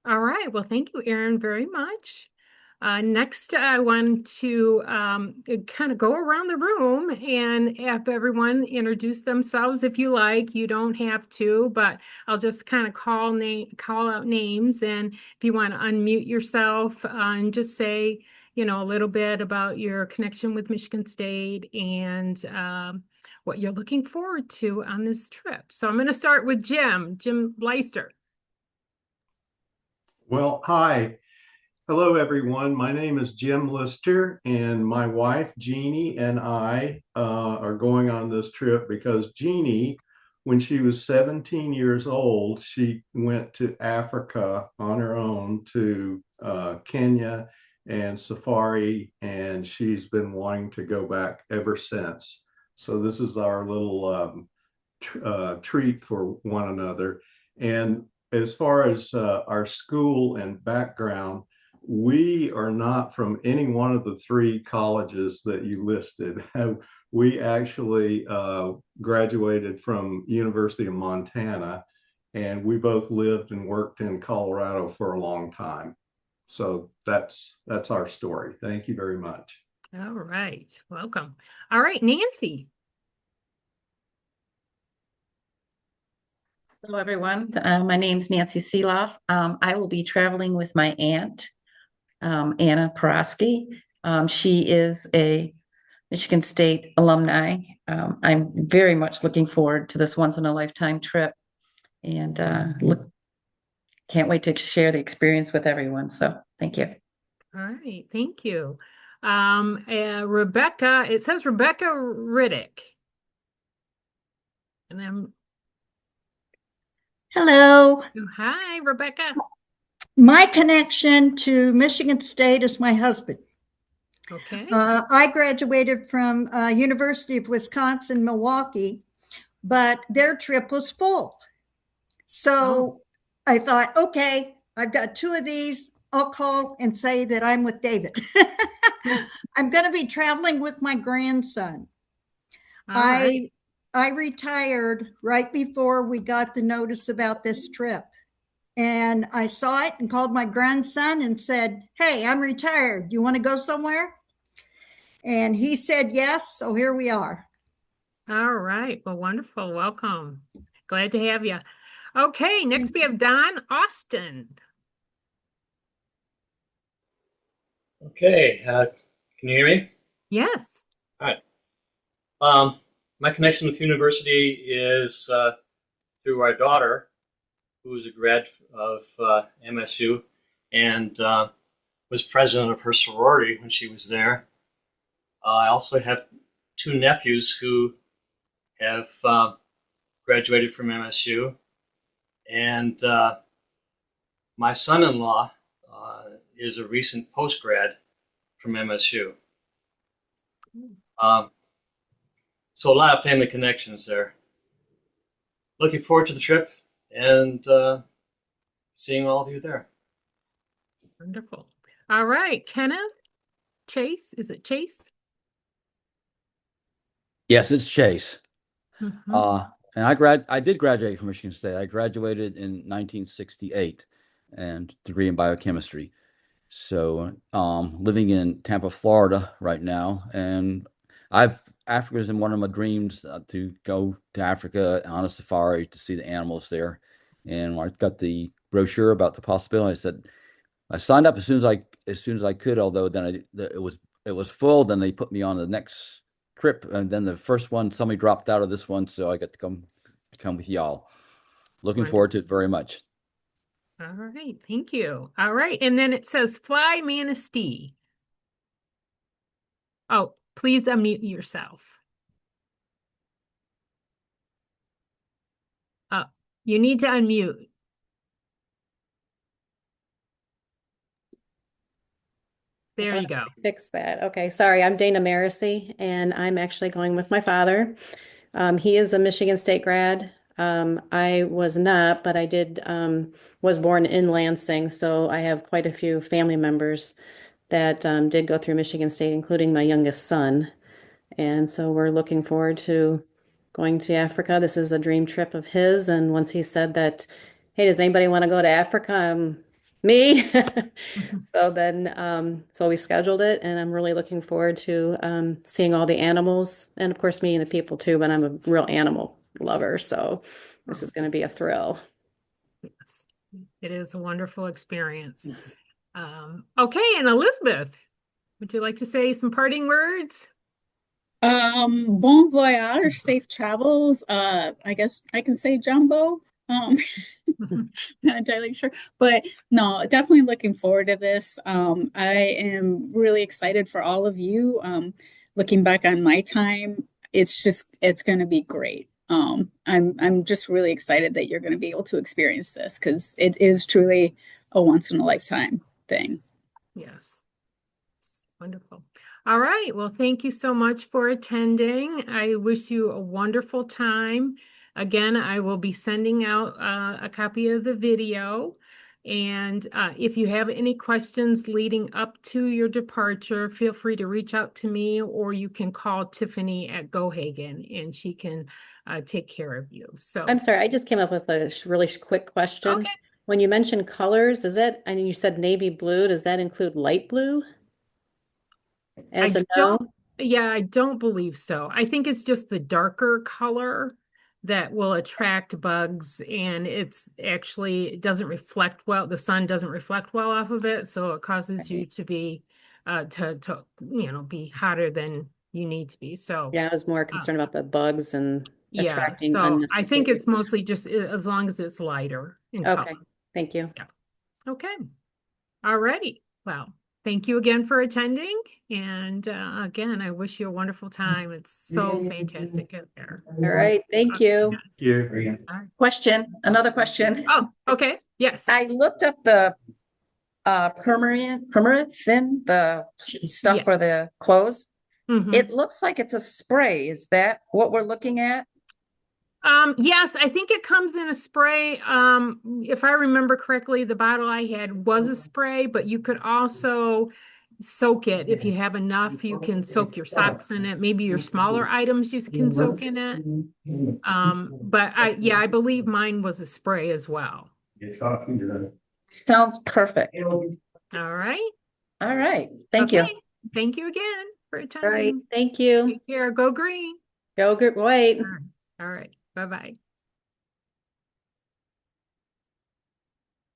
All right. Well, thank you, Aaron, very much. Next, I want to kind of go around the room and have everyone introduce themselves if you like. You don't have to, but I'll just kind of call out names. And if you want to unmute yourself and just say, a little bit about your connection with Michigan State and what you're looking forward to on this trip. So I'm going to start with Jim Leister.
Well, hi. Hello, everyone. My name is Jim Lister, and my wife, Jeannie, and I are going on this trip because Jeannie, when she was 17 years old, she went to Africa on her own to Kenya and safari, and she's been wanting to go back ever since. So this is our little treat for one another. And as far as our school and background, we are not from any one of the three colleges that you listed. We actually graduated from University of Montana, and we both lived and worked in Colorado for a long time. So that's our story. Thank you very much.
All right. Welcome. All right, Nancy.
Hello, everyone. My name's Nancy Seeloff. I will be traveling with my aunt, Anna Porosky. She is a Michigan State alumni. I'm very much looking forward to this once-in-a-lifetime trip and can't wait to share the experience with everyone. So thank you.
All right. Thank you. Rebecca, it says Rebecca Riddick. And then,
Hello.
hi, Rebecca.
My connection to Michigan State is my husband.
Okay.
I graduated from University of Wisconsin-Milwaukee, but their trip was full. So I thought, okay, I've got two of these. I'll call and say that I'm with David. I'm going to be traveling with my grandson.
Right.
I retired right before we got the notice about this trip. And I saw it and called my grandson and said, hey, I'm retired. You want to go somewhere? And he said yes. So here we are.
All right. Well, wonderful. Welcome. Glad to have you. Okay. Next, we have Don Austin.
Okay. Can you hear me?
Yes.
All right. My connection with university is through our daughter, who is a grad of MSU and was president of her sorority when she was there. I also have two nephews who have graduated from MSU. And my son-in-law is a recent post-grad from MSU. So a lot of family connections there. Looking forward to the trip and seeing all of you there.
Wonderful. All right, Kenneth, Chase, is it Chase?
Yes, it's Chase.
Mhm.
And I did graduate from Michigan State. I graduated in 1968 and degree in biochemistry. So, living in Tampa, Florida right now, and Africa's in one of my dreams to go to Africa on a safari to see the animals there. And when I got the brochure about the possibility, I signed up as soon as I could. Although then it was full. Then they put me on the next trip, and then the first one somebody dropped out of this one, so I got to come with y'all. Looking
Wonderful.
forward to it very much.
All right, thank you. All right, and then it says Fly Manistee. Oh, please unmute yourself. You need to unmute. There you go.
Fix that. Okay, sorry. I'm Dana Marissy, and I'm actually going with my father. He is a Michigan State grad. I was not, but I did was born in Lansing, so I have quite a few family members that did go through Michigan State, including my youngest son. And so we're looking forward to going to Africa. This is a dream trip of his, and once he said that, hey, does anybody want to go to Africa? Me. So then, so we scheduled it, and I'm really looking forward to seeing all the animals, and of course meeting the people too. But I'm a real animal lover, so this is going to be a thrill.
Yes, it is a wonderful experience. Okay, and Elizabeth, would you like to say some parting words?
Bon voyage, safe travels. I guess I can say jumbo. Not entirely sure, but no, definitely looking forward to this. I am really excited for all of you. Looking back on my time, it's going to be great. I'm just really excited that you're going to be able to experience this because it is truly a once in a lifetime thing.
Yes. Wonderful. All right. Well, thank you so much for attending. I wish you a wonderful time. Again, I will be sending out a copy of the video. And if you have any questions leading up to your departure, feel free to reach out to me, or you can call Tiffany at Gohagen and she can take care of you. So
I'm sorry, I just came up with a really quick question.
Okay.
When you mentioned colors, does that, I mean, you said navy blue, does that include light blue? As a no?
Yeah, I don't believe so. I think it's just the darker color that will attract bugs, and it doesn't reflect well. The sun doesn't reflect well off of it, so it causes you to be to be hotter than you need to be. So
Yeah, I was more concerned about the bugs and
yeah,
attracting
so I think
unnecessary.
it's mostly just as long as it's lighter in
Okay,
color.
thank you.
Yeah. Okay. All righty. Well, thank you again for attending. And again, I wish you a wonderful time. It's so fantastic out there.
All right, thank you.
Yes.
Yeah.
All right.
Another question.
Oh, okay. Yes.
I looked up the permanents in the stuff
Yeah.
for the clothes.
Mhm.
It looks like it's a spray. Is that what we're looking at?
Yes, I think it comes in a spray. If I remember correctly, the bottle I had was a spray, but you could also soak it. If you have enough, you can soak your socks in it. Maybe your smaller items you can soak in it. But I believe mine was a spray as well.
Sounds perfect.
All right.
All right. Thank
Okay.
you.
Thank you again for
All right,
attending.
thank you.
Take care. Go green.
Go, wait.
All right. Bye-bye.